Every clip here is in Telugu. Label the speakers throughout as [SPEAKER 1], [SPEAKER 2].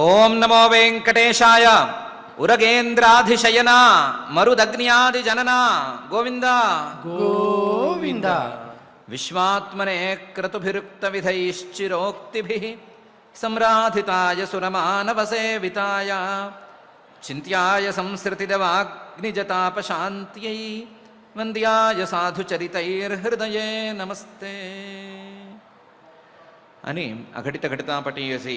[SPEAKER 1] ఓం నమో వెంకటేశాయ. ఉరగేంద్రాధిశయన మరుదగ్న్యాది జనన గోవింద
[SPEAKER 2] గోవింద.
[SPEAKER 1] విశ్వాత్మనే క్రతుభిరుక్త విధైశ్చిరోక్తిభిః సంరాధితాయ సురమానవసేవితాయ చింత్యాయ సంసృతిదవాగ్నిజతాపశాంత్యై వంద్యాయ సాధుచరితైర్హృదయే నమస్తే అని అఘటిత ఘటితాపటీయసి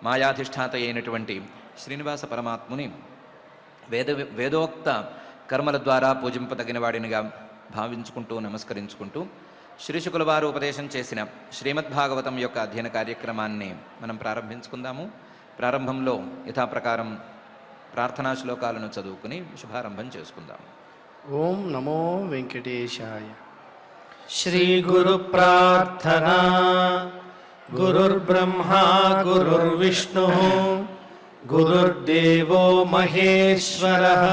[SPEAKER 1] మాయాధిష్ఠాత అయినటువంటి శ్రీనివాస పరమాత్ముని వేదోక్త కర్మల ద్వారా పూజింపదగిన వాడినిగా భావించుకుంటూ నమస్కరించుకుంటూ శ్రీశుకుల వారు ఉపదేశం చేసిన శ్రీమద్భాగవతం యొక్క అధ్యయన కార్యక్రమాన్ని మనం ప్రారంభించుకుందాము. ప్రారంభంలో యథాప్రకారం ప్రార్థనా శ్లోకాలను చదువుకుని శుభారంభం చేసుకుందాం.
[SPEAKER 2] ఓం నమో వెంకటేశాయ. శ్రీ గురు ప్రార్థనా. గురుర్బ్రహ్మా గురుర్విష్ణుః గురుర్దేవో మహేశ్వరః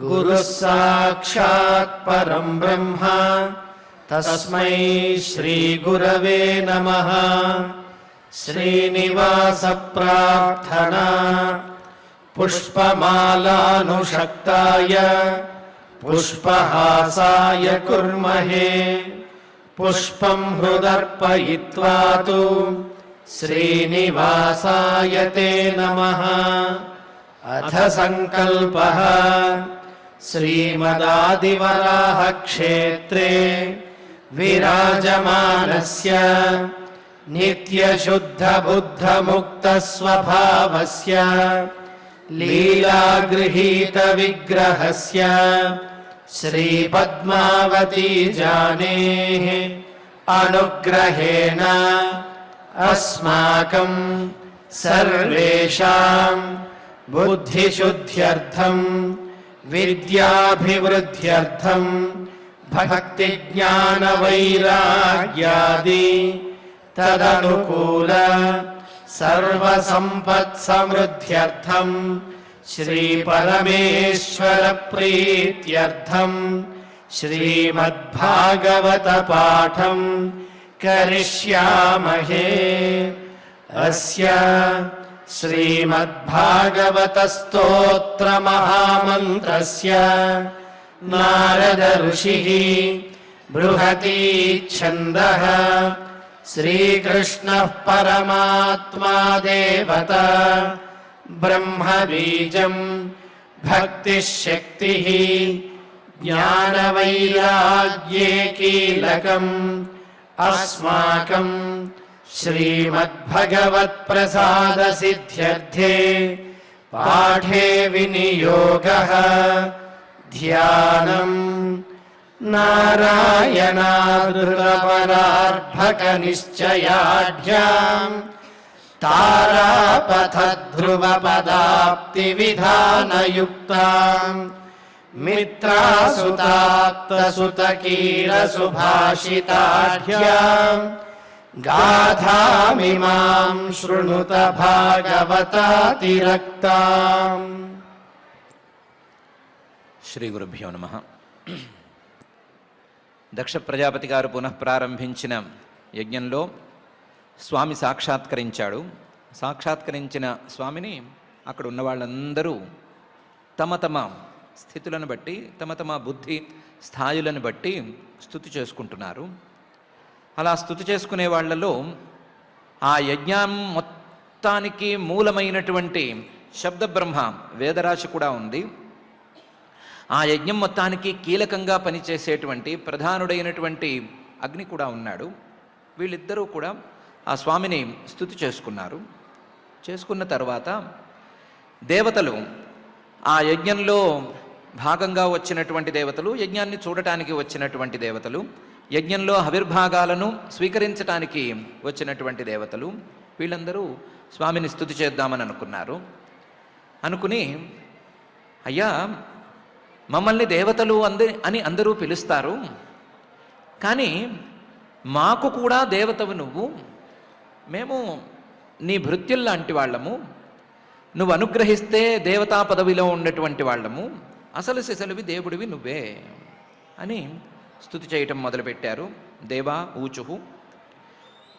[SPEAKER 2] గురుః సాక్షాత్ పరం బ్రహ్మ తస్మై శ్రీ గురవే నమః. శ్రీనివాస ప్రార్థనా. పుష్పమాలానుషక్తాయ పుష్పహాసాయ కుర్మహే పుష్పం హృదర్పయిత్వా తు శ్రీనివాసాయ తే నమః. అథ సంకల్పః. శ్రీమదాదివరాహ క్షేత్రే విరాజమానస్య నిత్యశుద్ధ బుద్ధ ముక్త స్వభావస్య లీలాగృహీత విగ్రహస్య శ్రీ పద్మావతీ జానేః అనుగ్రహేణ అస్మాకం సర్వేషాం బుద్ధిశుద్ధ్యర్థం విద్యాభివృద్ధ్యర్థం భక్తి జ్ఞాన వైరాగ్యాది తదనుకూల సర్వసంపత్ సమృద్ధ్యర్థం శ్రీ పరమేశ్వర ప్రీత్యర్థం శ్రీమద్భాగవత పాఠం కరిష్యామహే. అస్య శ్రీమద్భాగవత స్తోత్ర మహామంత్రస్య నారద ఋషిః బృహతి ఛందః శ్రీకృష్ణః పరమాత్మా దేవత బ్రహ్మ బీజం భక్తిః శక్తిః జ్ఞానవైరాగ్యే కీలకం అస్మాకం శ్రీమద్భగవత్ప్రసాద సిద్ధ్యర్థే పాఠే వినియోగః. ధ్యానం నారాయణాధృతపరార్భక నిశ్చయాఢ్యాం తారాపథధ్రువపదాప్తి విధానయుక్తాం మిత్రాసుతాప్తసుతకీరసుభాషితాఢ్యాం గాథామిమాం శృణుత భాగవతాతిరక్తాం.
[SPEAKER 1] శ్రీ గురుభ్యో నమః. దక్ష ప్రజాపతి గారు పునఃప్రారంభించిన యజ్ఞంలో స్వామి సాక్షాత్కరించాడు. సాక్షాత్కరించిన స్వామిని అక్కడ ఉన్న వాళ్ళందరూ తమ తమ స్థితులను బట్టి తమ తమ బుద్ధి స్థాయిలను బట్టి స్తుతి చేసుకుంటున్నారు. అలా స్తుతి చేసుకునే వాళ్ళలో ఆ యజ్ఞం మొత్తానికి మూలమైనటువంటి శబ్దబ్రహ్మ వేదరాశి కూడా ఉంది. ఆ యజ్ఞం మొత్తానికి కీలకంగా పనిచేసేటువంటి ప్రధానుడైనటువంటి అగ్ని కూడా ఉన్నాడు. వీళ్ళిద్దరూ కూడా ఆ స్వామిని స్తుతి చేసుకున్నారు. చేసుకున్న తర్వాత దేవతలు, ఆ యజ్ఞంలో భాగంగా వచ్చినటువంటి దేవతలు, యజ్ఞాన్ని చూడటానికి వచ్చినటువంటి దేవతలు, యజ్ఞంలో ఆవిర్భాగాలను స్వీకరించటానికి వచ్చినటువంటి దేవతలు, వీళ్ళందరూ స్వామిని స్తుతి చేద్దామని అనుకున్నారు. అనుకుని, అయ్యా మమ్మల్ని దేవతలు అని అందరూ పిలుస్తారు, కానీ మాకు కూడా దేవతవు నువ్వు, మేము నీ భృత్యుల్లాంటి వాళ్ళము, నువ్వు అనుగ్రహిస్తే దేవతా పదవిలో ఉన్నటువంటి వాళ్ళము, అసలు సిసలువి దేవుడివి నువ్వే అని స్తుతి చేయటం మొదలుపెట్టారు. దేవా ఊచుహు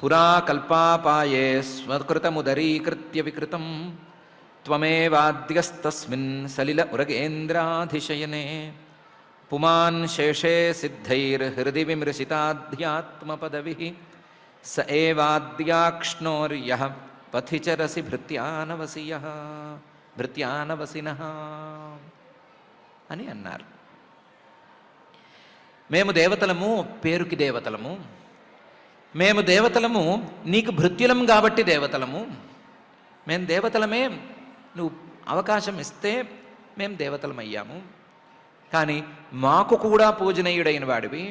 [SPEAKER 1] పురా కల్పాపాయే స్వకృతముదరీకృత్య వికృతం త్వమేవాద్యస్తస్మిన్ సలిల ఉరగేంద్రాధిశయనే పుమాన్ శేషే సిద్ధైర్హృది విమృశితాధ్యాత్మపదవి స ఏవాద్యాక్ష్ణోర్యః పథిచరసి భృత్యానవసినః అని అన్నారు. మేము దేవతలము, పేరుకి దేవతలము. మేము దేవతలము, నీకు భృత్యులం కాబట్టి దేవతలము. మేము దేవతలమే, నువ్వు అవకాశం ఇస్తే మేము దేవతలమయ్యాము. కానీ మాకు కూడా పూజనీయుడైన వాడివి,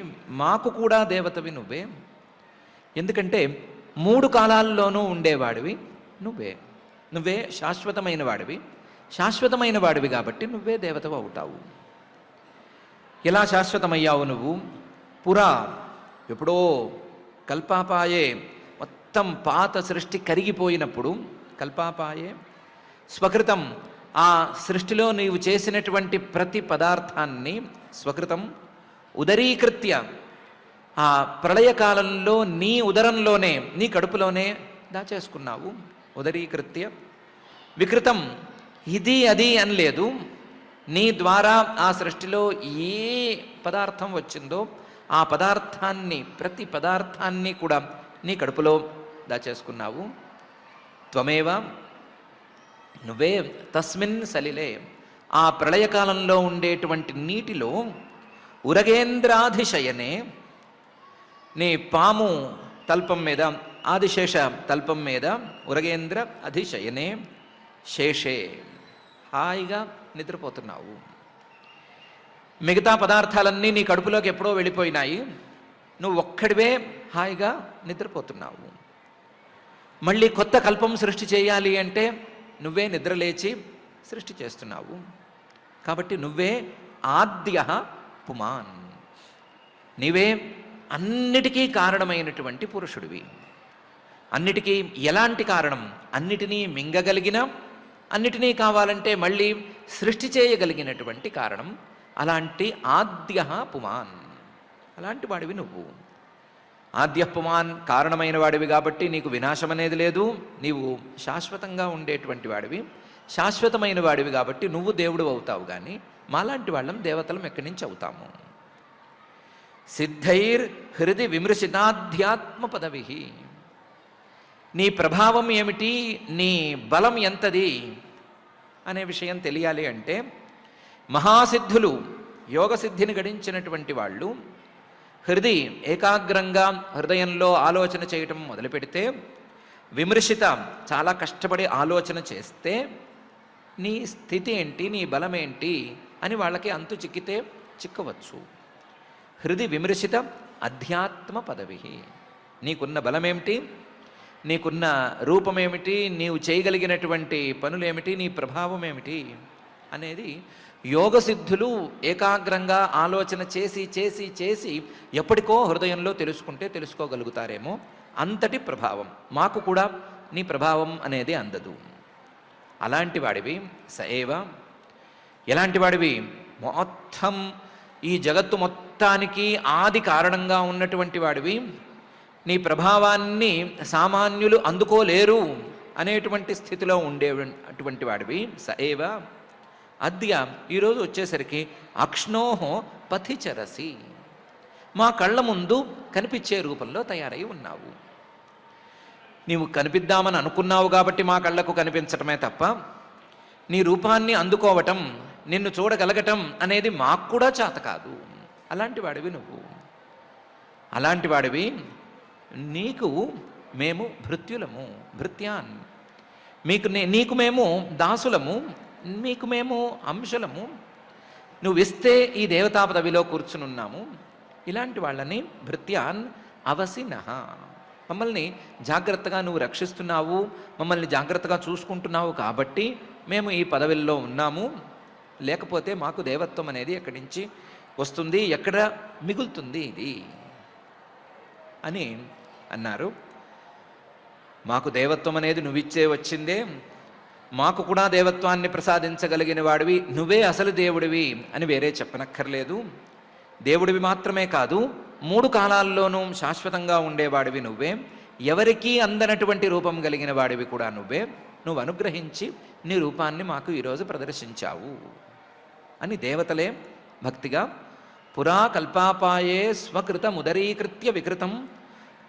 [SPEAKER 1] మాకు కూడా దేవతవి నువ్వే. ఎందుకంటే 3 కాలాల్లోనూ ఉండేవాడివి నువ్వే శాశ్వతమైన వాడివి. శాశ్వతమైన వాడివి కాబట్టి నువ్వే దేవతవు అవుతావు. ఎలా శాశ్వతమయ్యావు నువ్వు? పురా, ఎప్పుడో కల్పాపాయే, మొత్తం పాత సృష్టి కరిగిపోయినప్పుడు, కల్పాపాయే స్వకృతం, ఆ సృష్టిలో నీవు చేసినటువంటి ప్రతి పదార్థాన్ని స్వకృతం ఉదరీకృత్య, ఆ ప్రళయకాలంలో నీ ఉదరంలోనే, నీ కడుపులోనే దాచేసుకున్నావు. ఉదరీకృత్య వికృతం, ఇది అది అని లేదు. నీ ద్వారా ఆ సృష్టిలో ఏ పదార్థం వచ్చిందో ఆ పదార్థాన్ని, ప్రతి పదార్థాన్ని కూడా నీ కడుపులో దాచేసుకున్నావు. త్వమేవ, నువ్వే, తస్మిన్ సలిలే, ఆ ప్రళయకాలంలో ఉండేటువంటి నీటిలో ఉరగేంద్రాధిశయనే, నీ పాము తల్పం మీద, ఆదిశేష తల్పం మీద, ఉరగేంద్ర అధిశయనే శేషే, హాయిగా నిద్రపోతున్నావు. మిగతా పదార్థాలన్నీ నీ కడుపులోకి ఎప్పుడో వెళ్ళిపోయినాయి, నువ్వు ఒక్కడివే హాయిగా నిద్రపోతున్నావు. మళ్ళీ కొత్త కల్పం సృష్టి చేయాలి అంటే నువ్వే నిద్రలేచి సృష్టి చేస్తున్నావు. కాబట్టి నువ్వే ఆద్య పుమాన్, నీవే అన్నిటికీ కారణమైనటువంటి పురుషుడివి. అన్నిటికీ ఎలాంటి కారణం? అన్నిటినీ మింగగలిగిన, అన్నిటినీ కావాలంటే మళ్ళీ సృష్టి చేయగలిగినటువంటి కారణం. అలాంటి ఆద్య పుమాన్, అలాంటి వాడివి నువ్వు. ఆద్య పుమాన్, కారణమైన వాడివి కాబట్టి నీకు వినాశం అనేది లేదు. నీవు శాశ్వతంగా ఉండేటువంటి వాడివి, శాశ్వతమైన వాడివి కాబట్టి నువ్వు దేవుడు అవుతావు. కానీ మాలాంటి వాళ్ళం దేవతలం ఎక్కడి నుంచి అవుతాము? సిద్ధైర్ హృది విమృశితాధ్యాత్మ పదవి, నీ ప్రభావం ఏమిటి, నీ బలం ఎంతది అనే విషయం తెలియాలి అంటే, మహాసిద్ధులు, యోగసిద్ధిని గడించినటువంటి వాళ్ళు ఏకాగ్రంగా హృదయంలో ఆలోచన చేయటం మొదలుపెడితే, విమర్శిత, చాలా కష్టపడి ఆలోచన చేస్తే నీ స్థితి ఏంటి, నీ బలం ఏంటి అని వాళ్ళకి అంతు చిక్కితే చిక్కవచ్చు. విమర్శిత అధ్యాత్మ పదవి, నీకున్న బలమేమిటి, నీకున్న రూపమేమిటి, నీవు చేయగలిగినటువంటి పనులేమిటి, నీ ప్రభావం ఏమిటి అనేది యోగసిద్ధులు ఏకాగ్రంగా ఆలోచన చేసి చేసి చేసి ఎప్పటికో హృదయంలో తెలుసుకోగలుగుతారేమో. అంతటి ప్రభావం మాకు కూడా నీ ప్రభావం అనేది అందదు. అలాంటి వాడివి సయేవ, ఎలాంటి వాడివి? మొత్తం ఈ జగత్తు మొత్తానికి ఆది కారణంగా ఉన్నటువంటి వాడివి. నీ ప్రభావాన్ని సామాన్యులు అందుకోలేరు అనేటువంటి స్థితిలో ఉండేటువంటి వాడివి సయేవ. అద్య, ఈరోజు వచ్చేసరికి అక్ష్ణోహో పథిచరసి, మా కళ్ళ ముందు కనిపించే రూపంలో తయారై ఉన్నావు. నీవు కనిపిద్దామని అనుకున్నావు కాబట్టి మా కళ్ళకు కనిపించటమే తప్ప నీ రూపాన్ని అందుకోవటం, నిన్ను చూడగలగటం అనేది మాకు కూడా చేత కాదు. అలాంటి వాడివి నువ్వు. అలాంటి వాడివి నీకు మేము భృత్యులము, భృత్యాన్, నీకు మేము దాసులము, మీకు మేము అంశలము. నువ్వు ఇస్తే ఈ దేవతా పదవిలో కూర్చునున్నాము. ఇలాంటి వాళ్ళని భృత్యాన్ అవసినః, మమ్మల్ని జాగ్రత్తగా నువ్వు రక్షిస్తున్నావు, మమ్మల్ని జాగ్రత్తగా చూసుకుంటున్నావు కాబట్టి మేము ఈ పదవిల్లో ఉన్నాము. లేకపోతే మాకు దేవత్వం అనేది ఎక్కడి నుంచి వస్తుంది, ఎక్కడ మిగులుతుంది ఇది అని అన్నారు. మాకు దేవత్వం అనేది నువ్విచ్చే వచ్చిందే, మాకు కూడా దేవత్వాన్ని ప్రసాదించగలిగిన వాడివి నువ్వే అసలు దేవుడివి అని వేరే చెప్పనక్కర్లేదు. దేవుడివి మాత్రమే కాదు, 3 కాలాల్లోనూ శాశ్వతంగా ఉండేవాడివి నువ్వే. ఎవరికీ అందనటువంటి రూపం కలిగిన వాడివి కూడా నువ్వే. నువ్వు అనుగ్రహించి నీ రూపాన్ని మాకు ఈరోజు ప్రదర్శించావు అని దేవతలే భక్తిగా పురా కల్పాపాయే స్వకృతముదరీకృత్య వికృతం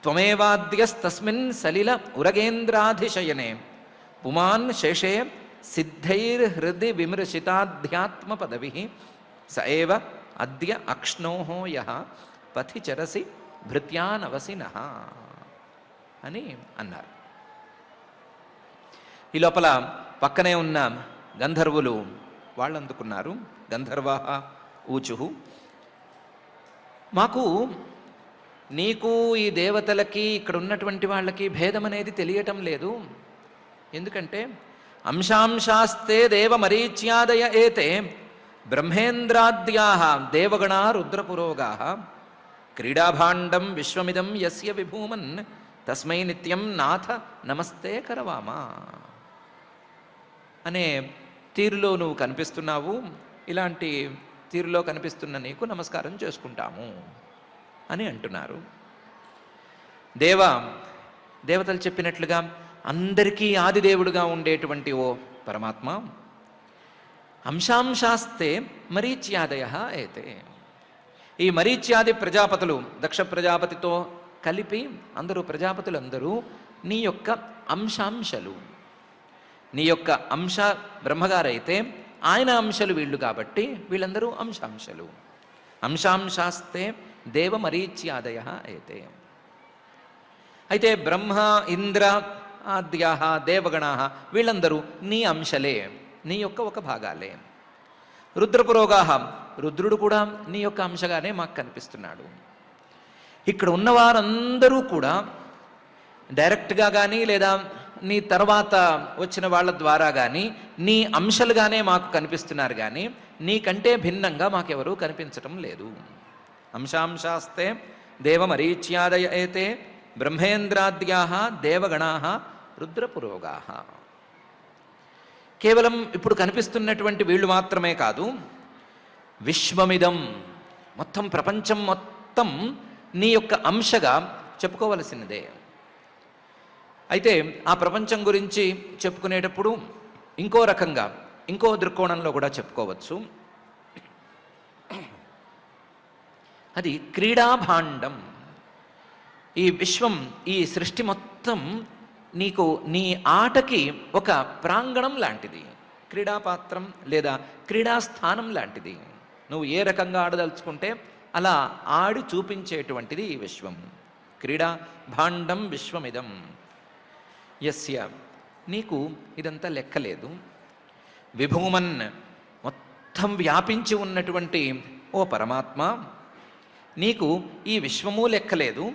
[SPEAKER 1] త్వమేవాద్యస్తస్మిన్ సలిల ఉరగేంద్రాధిశయనే పుమాన్ శేషే సిద్ధైర్హృది విమృశితాధ్యాత్మ పదవి స ఏవ అద్య అక్ష్ణోః యః పథి చరసి భృత్యానవసినః అని అన్నారు. ఈ లోపల పక్కనే ఉన్న గంధర్వులు వాళ్ళు అందుకున్నారు. గంధర్వాః ఊచుః, మాకు నీకు ఈ దేవతలకి ఇక్కడ ఉన్నటువంటి వాళ్ళకి భేదం అనేది తెలియటం లేదు. ఎందుకంటే అంశాంశాస్తే దేవ మరీచ్యాదయ ఏతే బ్రహ్మేంద్రాద్యాః దేవగణా రుద్రపురోగాః క్రీడాభాండం విశ్వమిదం యస్య విభూమన్ తస్మై నిత్యం నాథ నమస్తే కరవామా అనే తీరులో నువ్వు కనిపిస్తున్నావు. ఇలాంటి తీరులో కనిపిస్తున్న నీకు నమస్కారం చేసుకుంటాము అని అంటున్నారు. దేవతలు చెప్పినట్లుగా అందరికీ ఆదిదేవుడుగా ఉండేటువంటి ఓ పరమాత్మ, అంశాంశాస్తే మరీచ్యాదయ ఏతే, ఈ మరీచ్యాది ప్రజాపతులు దక్ష ప్రజాపతితో కలిపి ప్రజాపతులందరూ నీ యొక్క అంశాంశలు. నీ యొక్క అంశ బ్రహ్మగారైతే ఆయన అంశలు వీళ్ళు కాబట్టి వీళ్ళందరూ అంశాంశలు. అంశాంశాస్తే దేవ మరీచ్యాదయ అయితే. అయితే బ్రహ్మ ఇంద్ర ఆద్యా దేవగణా వీళ్ళందరూ నీ అంశలే, నీ యొక్క ఒక భాగాలే. రుద్రపురోగా, రుద్రుడు కూడా నీ యొక్క అంశగానే మాకు కనిపిస్తున్నాడు. ఇక్కడ ఉన్నవారందరూ కూడా డైరెక్ట్గా కానీ లేదా నీ తర్వాత వచ్చిన వాళ్ళ ద్వారా కానీ నీ అంశలుగానే మాకు కనిపిస్తున్నారు, కానీ నీకంటే భిన్నంగా మాకెవరూ కనిపించటం లేదు. అంశాంశాస్తే దేవ మరీచ్యాదయ ఏతే బ్రహ్మేంద్రాద్యా దేవగణా రుద్రపురోగా. కేవలం ఇప్పుడు కనిపిస్తున్నటువంటి వీళ్ళు మాత్రమే కాదు, విశ్వమిదం మొత్తం ప్రపంచం మొత్తం నీ యొక్క అంశగా చెప్పుకోవలసినదే. అయితే ఆ ప్రపంచం గురించి చెప్పుకునేటప్పుడు ఇంకో రకంగా, ఇంకో దృక్కోణంలో కూడా చెప్పుకోవచ్చు. అది క్రీడాభాండం. ఈ విశ్వం, ఈ సృష్టి మొత్తం నీకు నీ ఆటకి ఒక ప్రాంగణం లాంటిది, క్రీడాపాత్రం లేదా క్రీడాస్థానం లాంటిది. నువ్వు ఏ రకంగా ఆడదలుచుకుంటే అలా ఆడి చూపించేటువంటిది ఈ విశ్వం. క్రీడా భాండం విశ్వమిదం యస్య, నీకు ఇదంతా లెక్కలేదు. విభూమన్, మొత్తం వ్యాపించి ఉన్నటువంటి ఓ పరమాత్మ, నీకు ఈ విశ్వము లెక్కలేదు.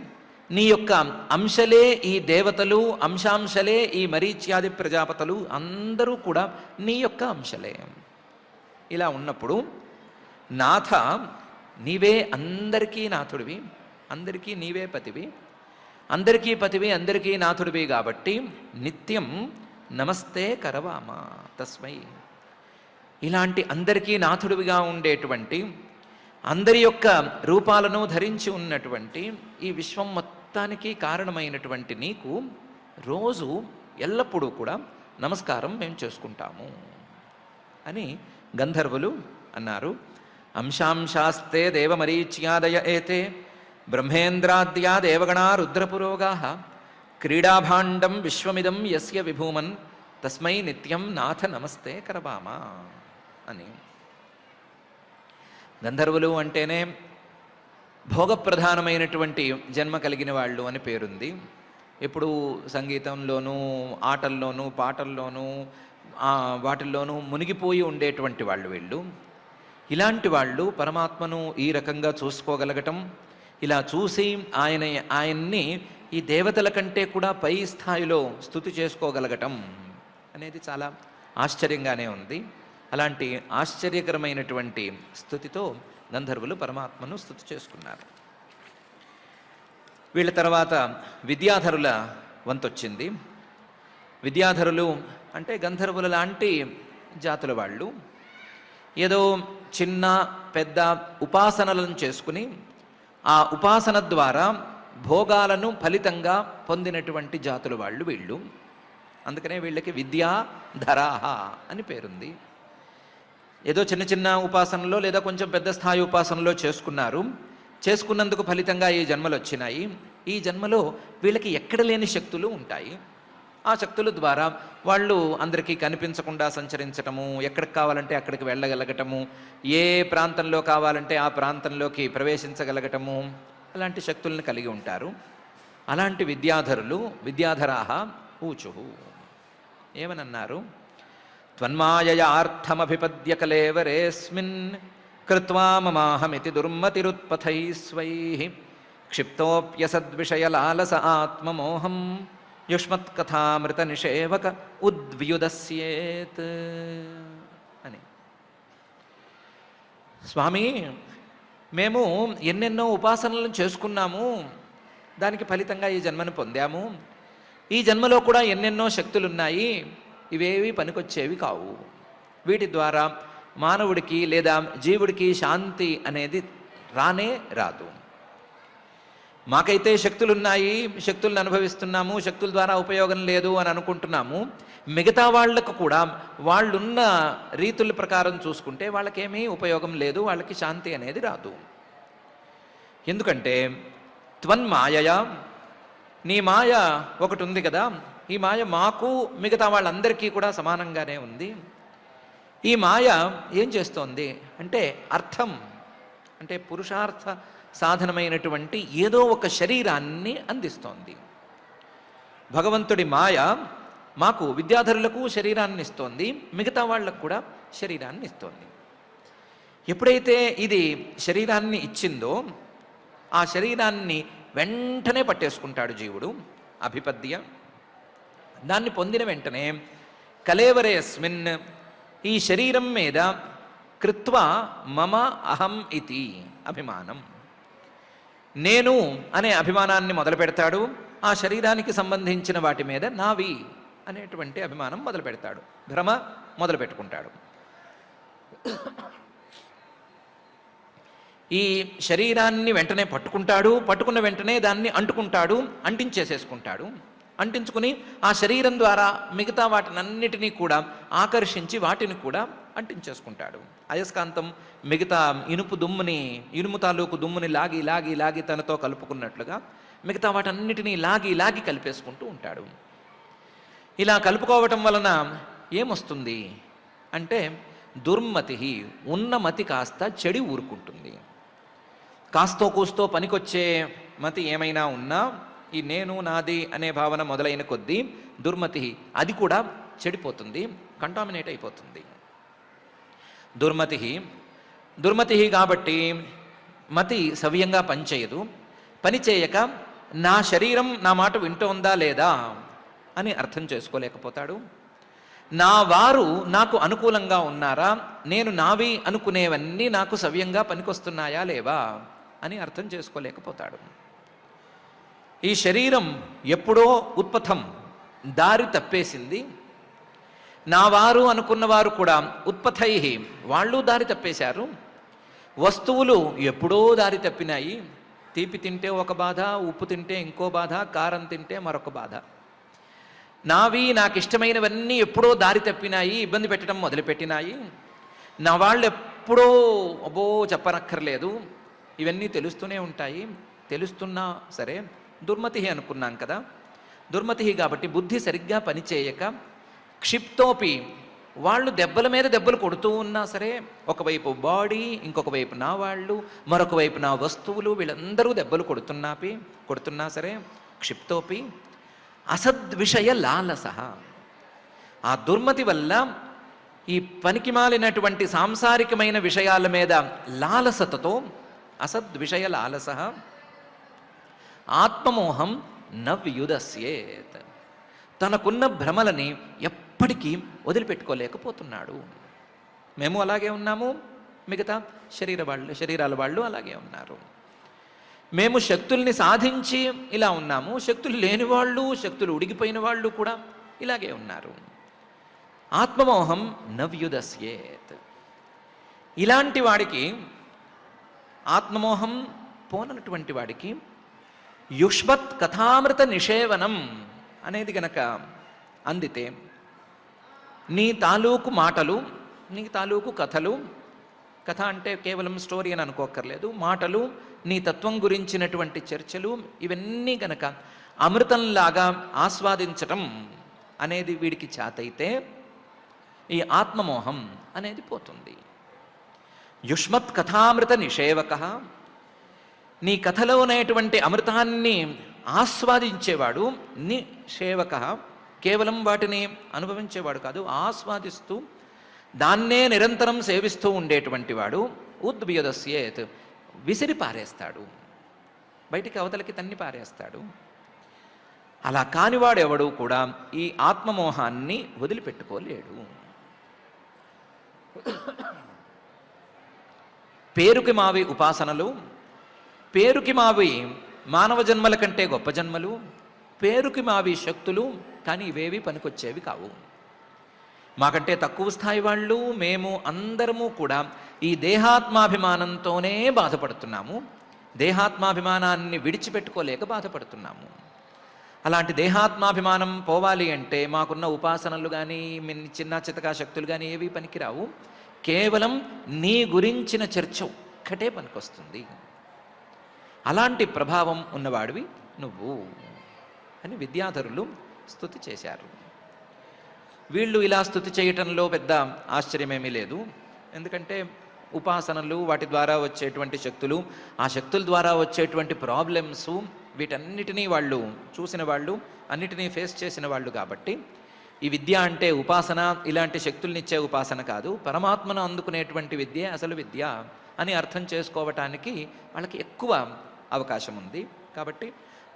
[SPEAKER 1] నీ యొక్క అంశలే ఈ దేవతలు, అంశాంశలే ఈ మరీచ్యాది ప్రజాపతులు, అందరూ కూడా నీ యొక్క అంశలే. ఇలా ఉన్నప్పుడు నాథ, నీవే అందరికీ నాథుడివి, అందరికీ నీవే పతివి, అందరికీ పతివి, అందరికీ నాథుడివి కాబట్టి నిత్యం నమస్తే కరవామా తస్మై. ఇలాంటి అందరికీ నాథుడివిగా ఉండేటువంటి, అందరి యొక్క రూపాలను ధరించి ఉన్నటువంటి, ఈ విశ్వం మొత్తానికి కారణమైనటువంటి నీకు రోజు ఎల్లప్పుడూ కూడా నమస్కారం మేము చేసుకుంటాము అని గంధర్వులు అన్నారు. అంశాంశాస్తే దేవమరీచ్యాదయ ఏతే బ్రహ్మేంద్రాద్యా దేవగణా రుద్రపురోగా క్రీడాభాండం విశ్వమిదం యస్య విభూమన్ తస్మై నిత్యం నాథ నమస్తే కరవామా అని. గంధర్వులు అంటేనే భోగప్రధానమైనటువంటి జన్మ కలిగిన వాళ్ళు అని పేరుంది. ఎప్పుడు సంగీతంలోనూ, ఆటల్లోనూ, పాటల్లోనూ, వాటిల్లోనూ మునిగిపోయి ఉండేటువంటి వాళ్ళు వీళ్ళు. ఇలాంటి వాళ్ళు పరమాత్మను ఈ రకంగా చూసుకోగలగటం, ఇలా చూసి ఆయన్ని ఈ దేవతల కంటే కూడా పై స్థాయిలో స్తుతి చేసుకోగలగటం అనేది చాలా ఆశ్చర్యంగానే ఉంది. అలాంటి ఆశ్చర్యకరమైనటువంటి స్తుతితో గంధర్వులు పరమాత్మను స్తుతి చేసుకున్నారు. వీళ్ళ తర్వాత విద్యాధరుల వంతొచ్చింది. విద్యాధరులు అంటే గంధర్వుల లాంటి జాతుల వాళ్ళు. ఏదో చిన్న పెద్ద ఉపాసనలను చేసుకుని ఆ ఉపాసన ద్వారా భోగాలను ఫలితంగా పొందినటువంటి జాతుల వాళ్ళు వీళ్ళు. అందుకనే వీళ్ళకి విద్యాధరాహ అని పేరుంది. ఏదో చిన్న చిన్న ఉపాసనలో లేదా కొంచెం పెద్ద స్థాయి ఉపాసనలో చేసుకున్నందుకు ఫలితంగా ఈ జన్మలు వచ్చినాయి. ఈ జన్మలో వీళ్ళకి ఎక్కడ లేని శక్తులు ఉంటాయి. ఆ శక్తుల ద్వారా వాళ్ళు అందరికీ కనిపించకుండా సంచరించటము, ఎక్కడికి కావాలంటే అక్కడికి వెళ్ళగలగటము, ఏ ప్రాంతంలో కావాలంటే ఆ ప్రాంతంలోకి ప్రవేశించగలగటము, అలాంటి శక్తుల్ని కలిగి ఉంటారు. అలాంటి విద్యాధరాహ ఊచుహు ఏమనన్నారు? త్వన్మాయయార్థమభిపద్య కలేవరేస్మిన్ కృత్వా మమాహమితి దుర్మతిరుత్పథైస్వైః క్షిప్తోప్యసద్విషయలాలస ఆత్మమోహం యుష్మత్కథామృత నిషేవక ఉద్వ్యుదస్యేత్ అని. స్వామి, మేము ఎన్నెన్నో ఉపాసనలను చేసుకున్నాము, దానికి ఫలితంగా ఈ జన్మను పొందాము. ఈ జన్మలో కూడా ఎన్నెన్నో శక్తులున్నాయి, ఇవేవి పనికొచ్చేవి కావు. వీటి ద్వారా మానవుడికి లేదా జీవుడికి శాంతి అనేది రానే రాదు. మాకైతే శక్తులున్నాయి, శక్తులను అనుభవిస్తున్నాము, శక్తుల ద్వారా ఉపయోగం లేదు అని అనుకుంటున్నాము. మిగతా వాళ్లకు కూడా వాళ్ళున్న రీతుల ప్రకారం చూసుకుంటే వాళ్ళకేమీ ఉపయోగం లేదు, వాళ్ళకి శాంతి అనేది రాదు. ఎందుకంటే త్వన్మాయయ, నీ మాయ ఒకటి ఉంది కదా, ఈ మాయ మాకు మిగతా వాళ్ళందరికీ కూడా సమానంగానే ఉంది. ఈ మాయ ఏం చేస్తోంది అంటే అర్థం, అంటే పురుషార్థ సాధనమైనటువంటి ఏదో ఒక శరీరాన్ని అందిస్తోంది. భగవంతుడి మాయ మాకు విద్యాధరులకు శరీరాన్ని ఇస్తోంది, మిగతా వాళ్ళకు కూడా శరీరాన్ని ఇస్తోంది. ఎప్పుడైతే ఇది శరీరాన్ని ఇచ్చిందో ఆ శరీరాన్ని వెంటనే పట్టేసుకుంటాడు జీవుడు. అభిపద్య, దాన్ని పొందిన వెంటనే కలేవరేస్మిన్, ఈ శరీరం మీద కృత్వా మమ అహం ఇతి అభిమానం, నేను అనే అభిమానాన్ని మొదలు పెడతాడు. ఆ శరీరానికి సంబంధించిన వాటి మీద నావి అనేటువంటి అభిమానం మొదలు పెడతాడు, భ్రమ మొదలు పెట్టుకుంటాడు. ఈ శరీరాన్ని వెంటనే పట్టుకున్న వెంటనే దాన్ని అంటుకుంటాడు, అంటించేసేసుకుంటాడు. అంటించుకుని ఆ శరీరం ద్వారా మిగతా వాటినన్నిటినీ కూడా ఆకర్షించి వాటిని కూడా అంటించేసుకుంటాడు. అయస్కాంతం మిగతా ఇనుము తాలూకు దుమ్ముని లాగి లాగి లాగి తనతో కలుపుకున్నట్లుగా మిగతా వాటన్నిటినీ లాగి లాగి కలిపేసుకుంటూ ఉంటాడు. ఇలా కలుపుకోవటం వలన ఏమొస్తుంది అంటే దుర్మతి, ఉన్న మతి కాస్త చెడి ఊరుకుంటుంది. కాస్తో కూస్తో పనికొచ్చే మతి ఏమైనా ఉన్నా ఈ నేను నాది అనే భావన మొదలైన కొద్దీ దుర్మతి అది కూడా చెడిపోతుంది, కంటామినేట్ అయిపోతుంది. దుర్మతి కాబట్టి మతి సవ్యంగా పనిచేయదు. పనిచేయక నా శరీరం నా మాట వింటోందా లేదా అని అర్థం చేసుకోలేకపోతాడు. నా వారు నాకు అనుకూలంగా ఉన్నారా, నేను నావి అనుకునేవన్నీ నాకు సవ్యంగా పనికొస్తున్నాయా లేవా అని అర్థం చేసుకోలేకపోతాడు. ఈ శరీరం ఎప్పుడో ఉత్పథం, దారి తప్పేసింది. నా వారు అనుకున్నవారు కూడా ఉత్పథై, వాళ్ళు దారి తప్పేశారు. వస్తువులు ఎప్పుడో దారి తప్పినాయి. తీపి తింటే ఒక బాధ, ఉప్పు తింటే ఇంకో బాధ, కారం తింటే మరొక బాధ. నావి నాకు ఇష్టమైనవన్నీ ఎప్పుడో దారి తప్పినాయి, ఇబ్బంది పెట్టడం మొదలుపెట్టినాయి. నా వాళ్ళు ఎప్పుడో చెప్పనక్కర్లేదు, ఇవన్నీ తెలుస్తూనే ఉంటాయి. తెలుస్తున్నా సరే దుర్మతి అనుకున్నాం కదా. దుర్మతి కాబట్టి బుద్ధి సరిగ్గా పనిచేయక క్షిప్తోపి, వాళ్ళు దెబ్బల మీద దెబ్బలు కొడుతూ ఉన్నా సరే, ఒకవైపు బాడీ, ఇంకొక వైపు నా వాళ్ళు, మరొక వైపు నా వస్తువులు, వీళ్ళందరూ దెబ్బలు కొడుతున్నా సరే క్షిప్తోపి అసద్విషయ లాలస, ఆ దుర్మతి వల్ల ఈ పనికిమాలినటువంటి సాంసారికమైన విషయాల మీద లాలసతతో, అసద్విషయ లాలస ఆత్మమోహం నవ్యుదస్యేత్, తనకున్న భ్రమలని వదిలిపెట్టుకోలేకపోతున్నాడు. మేము అలాగే ఉన్నాము, మిగతా శరీరాల వాళ్ళు అలాగే ఉన్నారు. మేము శక్తుల్ని సాధించి ఇలా ఉన్నాము, శక్తులు లేని వాళ్ళు, శక్తులు ఉడిగిపోయిన వాళ్ళు కూడా ఇలాగే ఉన్నారు. ఆత్మమోహం నవ్యుదస్యేత్, ఇలాంటి వాడికి, ఆత్మమోహం పోనటువంటి వాడికి యుష్మత్ కథామృత నిషేవనం అనేది గనక అందితే నీ తాలూకు మాటలు, నీ తాలూకు కథలు, కథ అంటే కేవలం స్టోరీ అని అనుకోక్కర్లేదు, మాటలు, నీ తత్వం గురించినటువంటి చర్చలు, ఇవన్నీ గనక అమృతంలాగా ఆస్వాదించటం అనేది వీడికి చేతైతే ఈ ఆత్మమోహం అనేది పోతుంది. యుష్మత్ కథామృత నిషేవక, నీ కథలో ఉన్నటువంటి అమృతాన్ని ఆస్వాదించేవాడు. నిషేవక కేవలం వాటిని అనుభవించేవాడు కాదు, ఆస్వాదిస్తూ దాన్నే నిరంతరం సేవిస్తూ ఉండేటువంటి వాడు. ఉద్వ్యదస్యేత్ విసిరి పారేస్తాడు, బయటికి అవతలకి తన్ని పారేస్తాడు. అలా కానివాడు ఎవడు కూడా ఈ ఆత్మమోహాన్ని వదిలిపెట్టుకోలేడు. పేరుకి మావి ఉపాసనలు, పేరుకి మావి మానవ జన్మల కంటే గొప్ప జన్మలు, పేరుకి మావి శక్తులు, కానీ ఇవేవి పనికొచ్చేవి కావు. మాకంటే తక్కువ స్థాయి వాళ్ళు మేము అందరము కూడా ఈ దేహాత్మాభిమానంతోనే బాధపడుతున్నాము, దేహాత్మాభిమానాన్ని విడిచిపెట్టుకోలేక బాధపడుతున్నాము. అలాంటి దేహాత్మాభిమానం పోవాలి అంటే మాకున్న ఉపాసనలు కానీ చిన్న చితకా శక్తులు కానీ ఏవి పనికిరావు. కేవలం నీ గురించిన చర్చ ఒక్కటే పనికొస్తుంది. అలాంటి ప్రభావం ఉన్నవాడివి నువ్వు అని విద్యాధరులు స్తుతి చేశారు. వీళ్ళు ఇలా స్తుతి చేయటంలో పెద్ద ఆశ్చర్యమేమీ లేదు. ఎందుకంటే ఉపాసనలు, వాటి ద్వారా వచ్చేటువంటి శక్తులు, ఆ శక్తుల ద్వారా వచ్చేటువంటి ప్రాబ్లమ్స్, వీటన్నిటినీ వాళ్ళు చూసిన వాళ్ళు, అన్నిటినీ ఫేస్ చేసిన వాళ్ళు కాబట్టి ఈ విద్య అంటే ఉపాసన ఇలాంటి శక్తుల్నిచ్చే ఉపాసన కాదు, పరమాత్మను అందుకునేటువంటి విద్య అసలు విద్య అని అర్థం చేసుకోవటానికి వాళ్ళకి ఎక్కువ అవకాశం ఉంది. కాబట్టి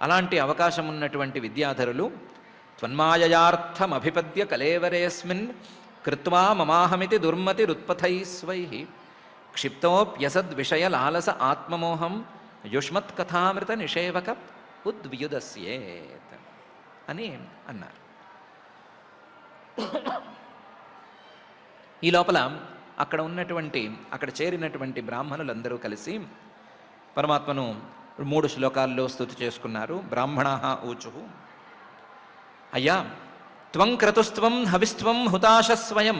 [SPEAKER 1] అలాంటి అవకాశం ఉన్నటువంటి విద్యాధరులు త్వన్మాయయార్థమభిపద్య కలేవరేస్మిన్ కృత్వా మమాహమితి దుర్మతిరుత్పథైస్వై క్షిప్తోప్యసద్విషయ లాలస ఆత్మమోహం యుష్మత్ కథామృత నిషేవక ఉద్వ్యుదస్యేత్ అని అన్నారు. ఈ లోపల అక్కడ చేరినటువంటి బ్రాహ్మణులందరూ కలిసి పరమాత్మను 3 శ్లోకాల్లో స్తుతి చేసుకున్నారు. బ్రాహ్మణాః ఊచుః, అయ్యా త్వం క్రతుస్త్వం హవిస్త్వం హుతాశస్వయం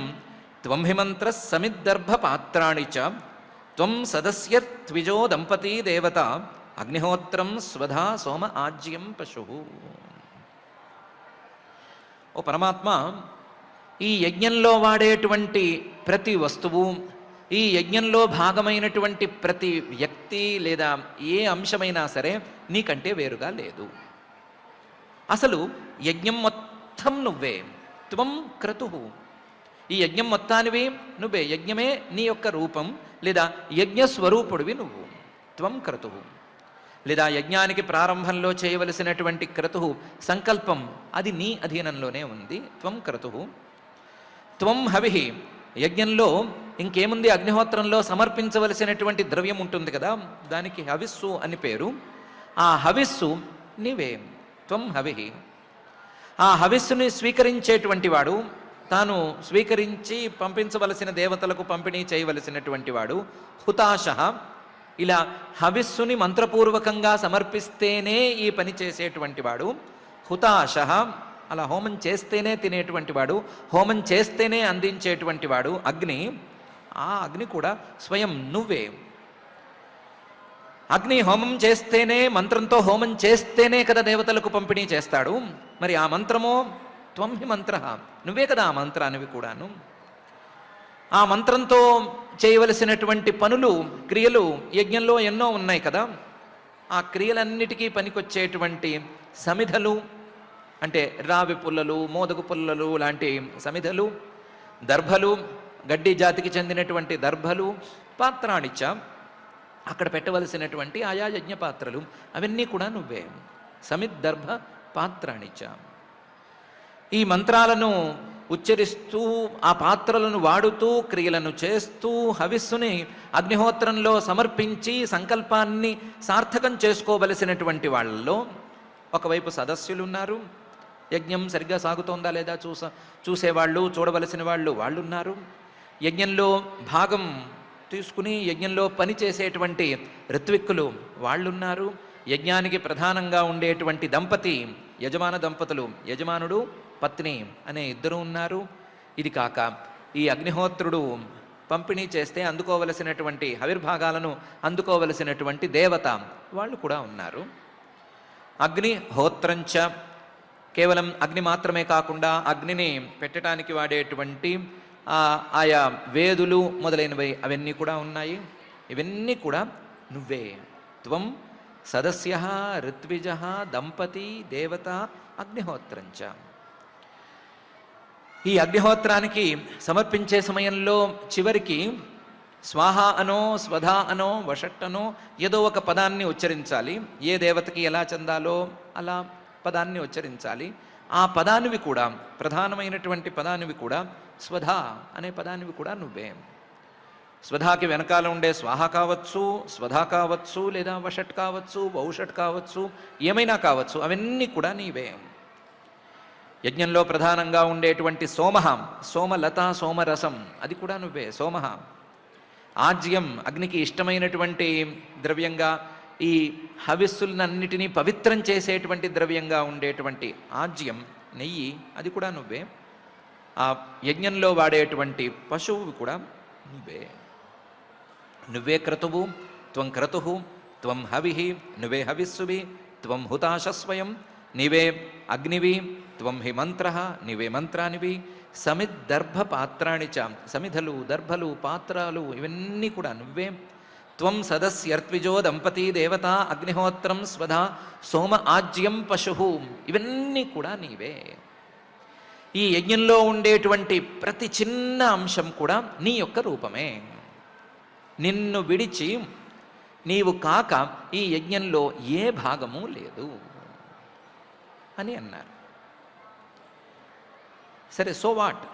[SPEAKER 1] త్వం హిమంత్ర సమిద్దర్భ పాత్రాణి చ త్వం సదస్య త్విజో దంపతీ దేవత అగ్నిహోత్రం స్వధా సోమ ఆజ్యం పశు. ఓ పరమాత్మ, ఈ యజ్ఞంలో వాడేటువంటి ప్రతి వస్తువు, ఈ యజ్ఞంలో భాగమైనటువంటి ప్రతి వ్యక్తి లేదా ఏ అంశమైనా సరే నీకంటే వేరుగా లేదు. అసలు యజ్ఞం మొత్తం నువ్వే. త్వం క్రతుః, ఈ యజ్ఞం మొత్తానివి నువ్వే. యజ్ఞమే నీ యొక్క రూపం లేదా యజ్ఞస్వరూపుడివి నువ్వు. త్వం క్రతుః లేదా యజ్ఞానికి ప్రారంభంలో చేయవలసినటువంటి క్రతుః సంకల్పం, అది నీ అధీనంలోనే ఉంది. త్వం క్రతుః. త్వం హవిః, యజ్ఞంలో ఇంకేముంది, అగ్నిహోత్రంలో సమర్పించవలసినటువంటి ద్రవ్యం ఉంటుంది కదా, దానికి హవిస్సు అని పేరు. ఆ హవిస్సు నీవే. త్వం హవిః. ఆ హవిస్సుని స్వీకరించేటువంటి వాడు, తాను స్వీకరించి పంపించవలసిన దేవతలకు పంపిణీ చేయవలసినటువంటి వాడు. హుతాశః, ఇలా హవిస్సుని మంత్రపూర్వకంగా సమర్పిస్తేనే ఈ పని చేసేటువంటి వాడు. హుతాశః, అలా హోమం చేస్తేనే తినేటువంటి వాడు, హోమం చేస్తేనే అందించేటువంటి వాడు. అగ్ని, ఆ అగ్ని కూడా స్వయం నువ్వే. అగ్ని హోమం చేస్తేనే, మంత్రంతో హోమం చేస్తేనే కదా దేవతలకు పంపిణీ చేస్తాడు. మరి ఆ మంత్రమో త్వం హి మంత్ర, నువ్వే కదా ఆ మంత్రానివి కూడాను. ఆ మంత్రంతో చేయవలసినటువంటి పనులు, క్రియలు యజ్ఞంలో ఎన్నో ఉన్నాయి కదా. ఆ క్రియలన్నిటికీ పనికొచ్చేటువంటి సమిధలు, అంటే రావి పుల్లలు, మోదగు పుల్లలు లాంటి సమిధలు, దర్భలు, గడ్డి జాతికి చెందినటువంటి దర్భలు, పాత్రాణిచ్చ, అక్కడ పెట్టవలసినటువంటి ఆయా యజ్ఞ పాత్రలు, అవన్నీ కూడా నువ్వే. సమిద్దర్భ పాత్రాణిచ్చ. ఈ మంత్రాలను ఉచ్చరిస్తూ, ఆ పాత్రలను వాడుతూ, క్రియలను చేస్తూ, హవిస్సుని అగ్నిహోత్రంలో సమర్పించి సంకల్పాన్ని సార్థకం చేసుకోవలసినటువంటి వాళ్ళలో ఒకవైపు సదస్యులు ఉన్నారు, యజ్ఞం సరిగ్గా సాగుతోందా లేదా చూసేవాళ్ళు, చూడవలసిన వాళ్ళు ఉన్నారు. యజ్ఞంలో భాగం తీసుకుని యజ్ఞంలో పని చేసేటువంటి ఋత్విక్కులు వాళ్ళున్నారు. యజ్ఞానికి ప్రధానంగా ఉండేటువంటి దంపతి యజమాన దంపతులు, యజమానుడు పత్ని అనే ఇద్దరు ఉన్నారు. ఇది కాక ఈ అగ్నిహోత్రుడు పంపిణీ చేస్తే అందుకోవలసినటువంటి హవిర్భాగాలను అందుకోవలసినటువంటి దేవత వాళ్ళు కూడా ఉన్నారు. అగ్నిహోత్రంచ, కేవలం అగ్ని మాత్రమే కాకుండా అగ్నిని పెట్టడానికి వాడేటువంటి ఆయా వేదులు మొదలైనవి అవన్నీ కూడా ఉన్నాయి. ఇవన్నీ కూడా నువ్వే. త్వం సదస్య ఋత్విజ దంపతి దేవత అగ్నిహోత్రంచ. ఈ అగ్నిహోత్రానికి సమర్పించే సమయంలో చివరికి స్వాహ అనో స్వధా అనో వషట్ అనో ఏదో ఒక పదాన్ని ఉచ్చరించాలి. ఏ దేవతకి ఎలా చెందాలో అలా పదాన్ని ఉచ్చరించాలి. ఆ పదానివి కూడా, ప్రధానమైనటువంటి పదానివి కూడా, స్వధా అనే పదానివి కూడా నువ్వే. స్వధాకి వెనకాల ఉండే స్వాహ కావచ్చు, స్వధా కావచ్చు, లేదా వషట్ కావచ్చు, వౌషట్ కావచ్చు, ఏమైనా కావచ్చు, అవన్నీ కూడా నీవే. యజ్ఞంలో ప్రధానంగా ఉండేటువంటి సోమః, సోమలత, సోమరసం, అది కూడా నువ్వే. సోమః. ఆజ్యం, అగ్నికి ఇష్టమైనటువంటి ద్రవ్యంగా, ఈ హవిస్సులన్నిటినీ పవిత్రం చేసేటువంటి ద్రవ్యంగా ఉండేటువంటి ఆజ్యం, నెయ్యి, అది కూడా నువ్వే. ఆ యజ్ఞంలో వాడేటువంటి పశువు కూడా నువ్వే. నువ్వే క్రతువు, త్వం క్రతుః, త్వం హవిః, నువ్వే హవిస్సువి, త్వం హుతాశస్వయం, నీవే అగ్నివి, త్వం హి మంత్రః, నీవే మంత్రానివి. సమిద్దర్భ పాత్రాణి చ, సమిధలు, దర్భలు, పాత్రాలు, ఇవన్నీ కూడా నువ్వే. త్వం సదస్యర్త్విజో దంపతి దేవత అగ్నిహోత్రం స్వధా సోమ ఆజ్యం పశు, ఇవన్నీ కూడా నీవే. ఈ యజ్ఞంలో ఉండేటువంటి ప్రతి చిన్న అంశం కూడా నీ యొక్క రూపమే. నిన్ను విడిచి నీవు కాక ఈ యజ్ఞంలో ఏ భాగము లేదు అని అన్నారు. సరే, సో వాట్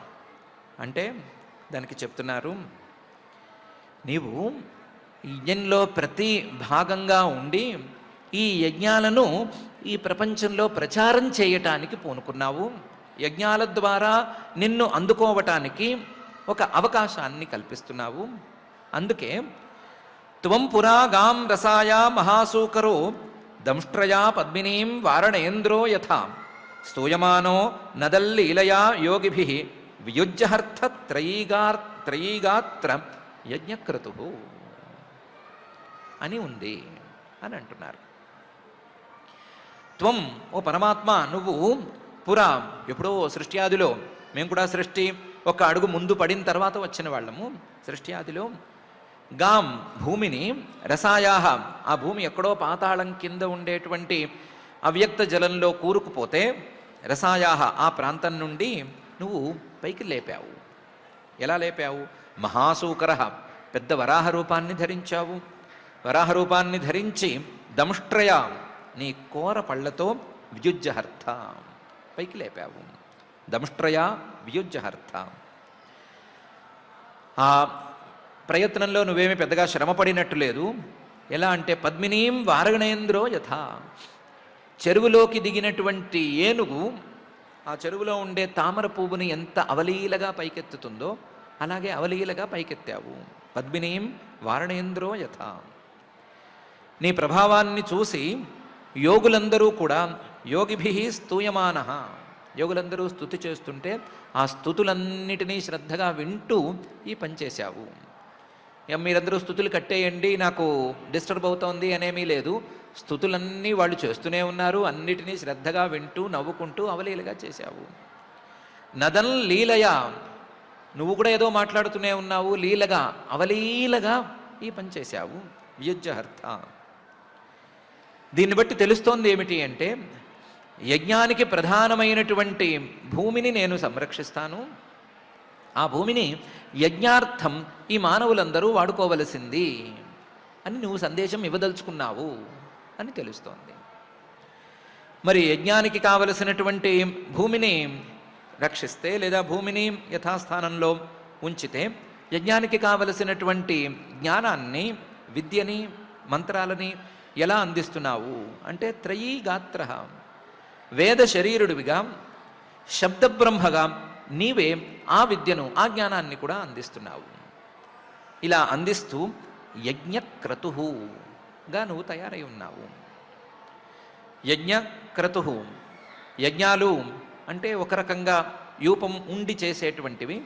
[SPEAKER 1] అంటే దానికి చెప్తున్నారు, నీవు యజ్ఞంలో ప్రతి భాగంగా ఉండి ఈ యజ్ఞాలను ఈ ప్రపంచంలో ప్రచారం చేయటానికి పూనుకున్నావు. యజ్ఞాల ద్వారా నిన్ను అందుకోవటానికి ఒక అవకాశాన్ని కల్పిస్తున్నావు. అందుకే త్వం పురా గాం రసాయ మహాసూకరో దంష్ట్రయా పద్మినీం వారణేంద్రో యథా స్తూయమానో నదల్లీలయా యోగిభిః వియుజ్యహర్థ త్రయీగాత్ర యజ్ఞక్రతుః అని ఉంది అని అంటున్నారు. త్వం, ఓ పరమాత్మ, నువ్వు పురా, ఎప్పుడో సృష్టి ఆదిలో, మేము కూడా సృష్టి ఒక అడుగు ముందు పడిన తర్వాత వచ్చిన వాళ్ళము. సృష్టి ఆదిలో గాం, భూమిని, రసాయాహ, ఆ భూమి ఎక్కడో పాతాళం కింద ఉండేటువంటి అవ్యక్త జలంలో కూరుకుపోతే, రసాయాహ, ఆ ప్రాంతం నుండి నువ్వు పైకి లేపావు. ఎలా లేపావు? మహాసూకర, పెద్ద వరాహ రూపాన్ని ధరించావు. వరాహ రూపాన్ని ధరించి దంష్ట్రయ, నీ కోర పళ్ళతో వియుజ్యహర్థ, పైకి లేపావు. దంష్ట్రయ వియుజ్యహర్థ. ఆ ప్రయత్నంలో నువ్వేమీ పెద్దగా శ్రమపడినట్టు లేదు. ఎలా అంటే పద్మినీం వారణేంద్రో యథా, చెరువులోకి దిగినటువంటి ఏనుగు ఆ చెరువులో ఉండే తామర పువ్వుని ఎంత అవలీలగా పైకెత్తుతుందో అలాగే అవలీలగా పైకెత్తావు. పద్మినీం వారణేంద్రో యథా. నీ ప్రభావాన్ని చూసి యోగులందరూ కూడా, యోగిభిః స్తూయమానః, యోగులందరూ స్తుతి చేస్తుంటే ఆ స్తుతులన్నిటినీ శ్రద్ధగా వింటూ ఈ పనిచేశావు. మీరందరూ స్తుతులు కట్టేయండి, నాకు డిస్టర్బ్ అవుతోంది అనేమీ లేదు. స్తుతులన్నీ వాళ్ళు చేస్తూనే ఉన్నారు. అన్నిటినీ శ్రద్ధగా వింటూ నవ్వుకుంటూ అవలీలగా చేశావు. నదన్ లీలయ, నువ్వు కూడా ఏదో మాట్లాడుతూనే ఉన్నావు. లీలగా, అవలీలగా ఈ పని చేశావు. వియుజ్యహర్థ. దీన్ని బట్టి తెలుస్తోంది ఏమిటి అంటే, యజ్ఞానికి ప్రధానమైనటువంటి భూమిని నేను సంరక్షిస్తాను. ఆ భూమిని యజ్ఞార్థం ఈ మానవులందరూ వాడుకోవలసింది అని నువ్వు సందేశం ఇవ్వదలుచుకున్నావు అని తెలుస్తోంది. మరి యజ్ఞానికి కావలసినటువంటి భూమిని రక్షిస్తే, లేదా భూమిని యథాస్థానంలో ఉంచితే, యజ్ఞానికి కావలసినటువంటి జ్ఞానాన్ని, విద్యని, మంత్రాలని ఎలా అందిస్తున్నావు అంటే, త్రయీగాత్ర, వేద శరీరుడివిగా, శబ్దబ్రహ్మగా నీవే ఆ విద్యను, ఆ జ్ఞానాన్ని కూడా అందిస్తున్నావు. ఇలా అందిస్తూ యజ్ఞక్రతుగా నువ్వు తయారై ఉన్నావు. యజ్ఞ క్రతు, యజ్ఞాలు అంటే ఒక రకంగా యూపం ఉండి చేసేటువంటివి,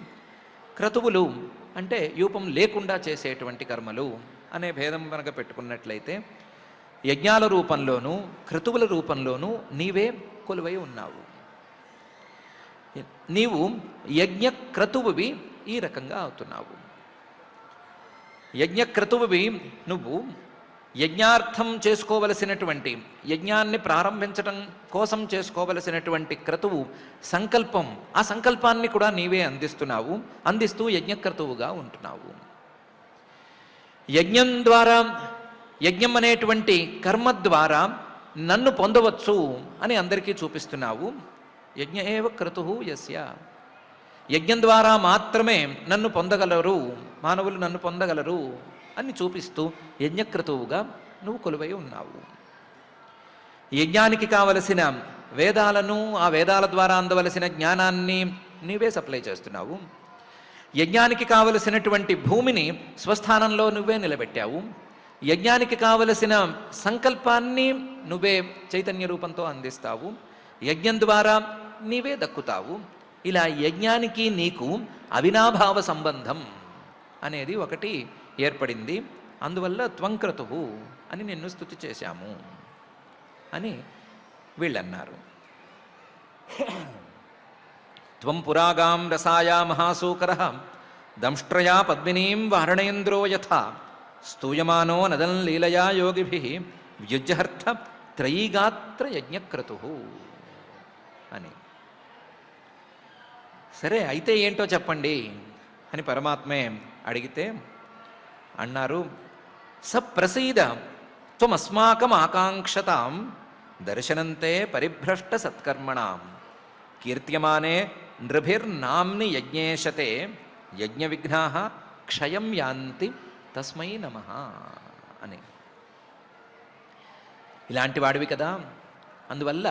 [SPEAKER 1] క్రతువులు అంటే యూపం లేకుండా చేసేటువంటి కర్మలు అనే భేదం కనుక పెట్టుకున్నట్లయితే యజ్ఞాల రూపంలోనూ క్రతువుల రూపంలోనూ నీవే కొలువై ఉన్నావు. నీవు యజ్ఞ క్రతువువి ఈ రకంగా అవుతున్నావు. యజ్ఞక్రతువువి నువ్వు యజ్ఞార్థం చేసుకోవలసినటువంటి, యజ్ఞాన్ని ప్రారంభించడం కోసం చేసుకోవలసినటువంటి క్రతువు సంకల్పం, ఆ సంకల్పాన్ని కూడా నీవే అందిస్తున్నావు. అందిస్తూ యజ్ఞక్రతువుగా ఉంటున్నావు. యజ్ఞం ద్వారా, యజ్ఞం అనేటువంటి కర్మ ద్వారా నన్ను పొందవచ్చు అని అందరికీ చూపిస్తున్నావు. యజ్ఞ ఏవ క్రతుః యస్య, యజ్ఞం ద్వారా మాత్రమే నన్ను పొందగలరు, మానవులు నన్ను పొందగలరు అని చూపిస్తూ యజ్ఞక్రతువుగా నువ్వు కొలువై ఉన్నావు. యజ్ఞానికి కావలసిన వేదాలను, ఆ వేదాల ద్వారా అందవలసిన జ్ఞానాన్ని నీవే సప్లై చేస్తున్నావు. యజ్ఞానికి కావలసినటువంటి భూమిని స్వస్థానంలో నువ్వే నిలబెట్టావు. యజ్ఞానికి కావలసిన సంకల్పాన్ని నువ్వే చైతన్య రూపంతో అందిస్తావు. యజ్ఞం ద్వారా నీవే దక్కుతావు. ఇలా యజ్ఞానికి నీకు అవినాభావ సంబంధం అనేది ఒకటి ఏర్పడింది. అందువల్ల త్వంక్రతువు అని నిన్ను స్తుతి చేశాము అని వీళ్ళన్నారు. త్వం పురాగాం రసాయా మహాసూకరః దంష్ట్రయా పద్మినీం వారణేంద్రో యథా స్తూయమానో నదన్ లీలయా యోగిభిః వ్యుజ్జహర్థ త్రయీగాత్ర యజ్ఞక్రతుః అని. సరే, అయితే ఏంటో చెప్పండి అని పరమాత్మే అడిగితే అన్నారు, సప్రసీద త్వమస్మాకం ఆకాంక్షతాం దర్శనంతే పరిభ్రష్ట సత్కర్మణాం కీర్త్యమానే నృభిర్నామ్ని యజ్ఞేశతే యజ్ఞ విఘ్నాః క్షయం యాంతి తస్మై నమః అని. ఇలాంటి వాడివి కదా, అందువల్ల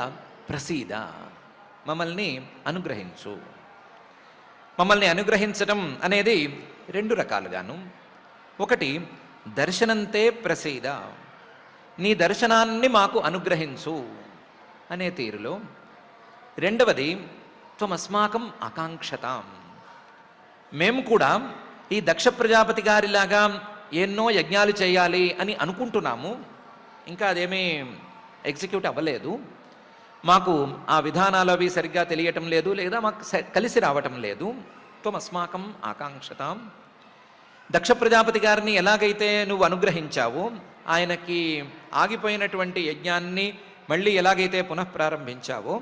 [SPEAKER 1] ప్రసీద, మమ్మల్ని అనుగ్రహించు. మమ్మల్ని అనుగ్రహించటం అనేది రెండు రకాలుగాను. ఒకటి దర్శనంతే ప్రసీద, నీ దర్శనాన్ని మాకు అనుగ్రహించు అనే తీరులో. రెండవది త్వమస్మాకం ఆకాంక్షతాం, మేము కూడా ఈ దక్ష ప్రజాపతి గారిలాగా ఎన్నో యజ్ఞాలు చేయాలి అని అనుకుంటున్నాము. ఇంకా అదేమీ ఎగ్జిక్యూట్ అవ్వలేదు. మాకు ఆ విధానాలు అవి సరిగ్గా తెలియటం లేదు, లేదా మాకు కలిసి రావటం లేదు. త్వమస్మాకం ఆకాంక్షతాం, దక్ష ప్రజాపతి గారిని ఎలాగైతే నువ్వు అనుగ్రహించావో, ఆయనకి ఆగిపోయినటువంటి యజ్ఞాన్ని మళ్ళీ ఎలాగైతే పునఃప్రారంభించావో,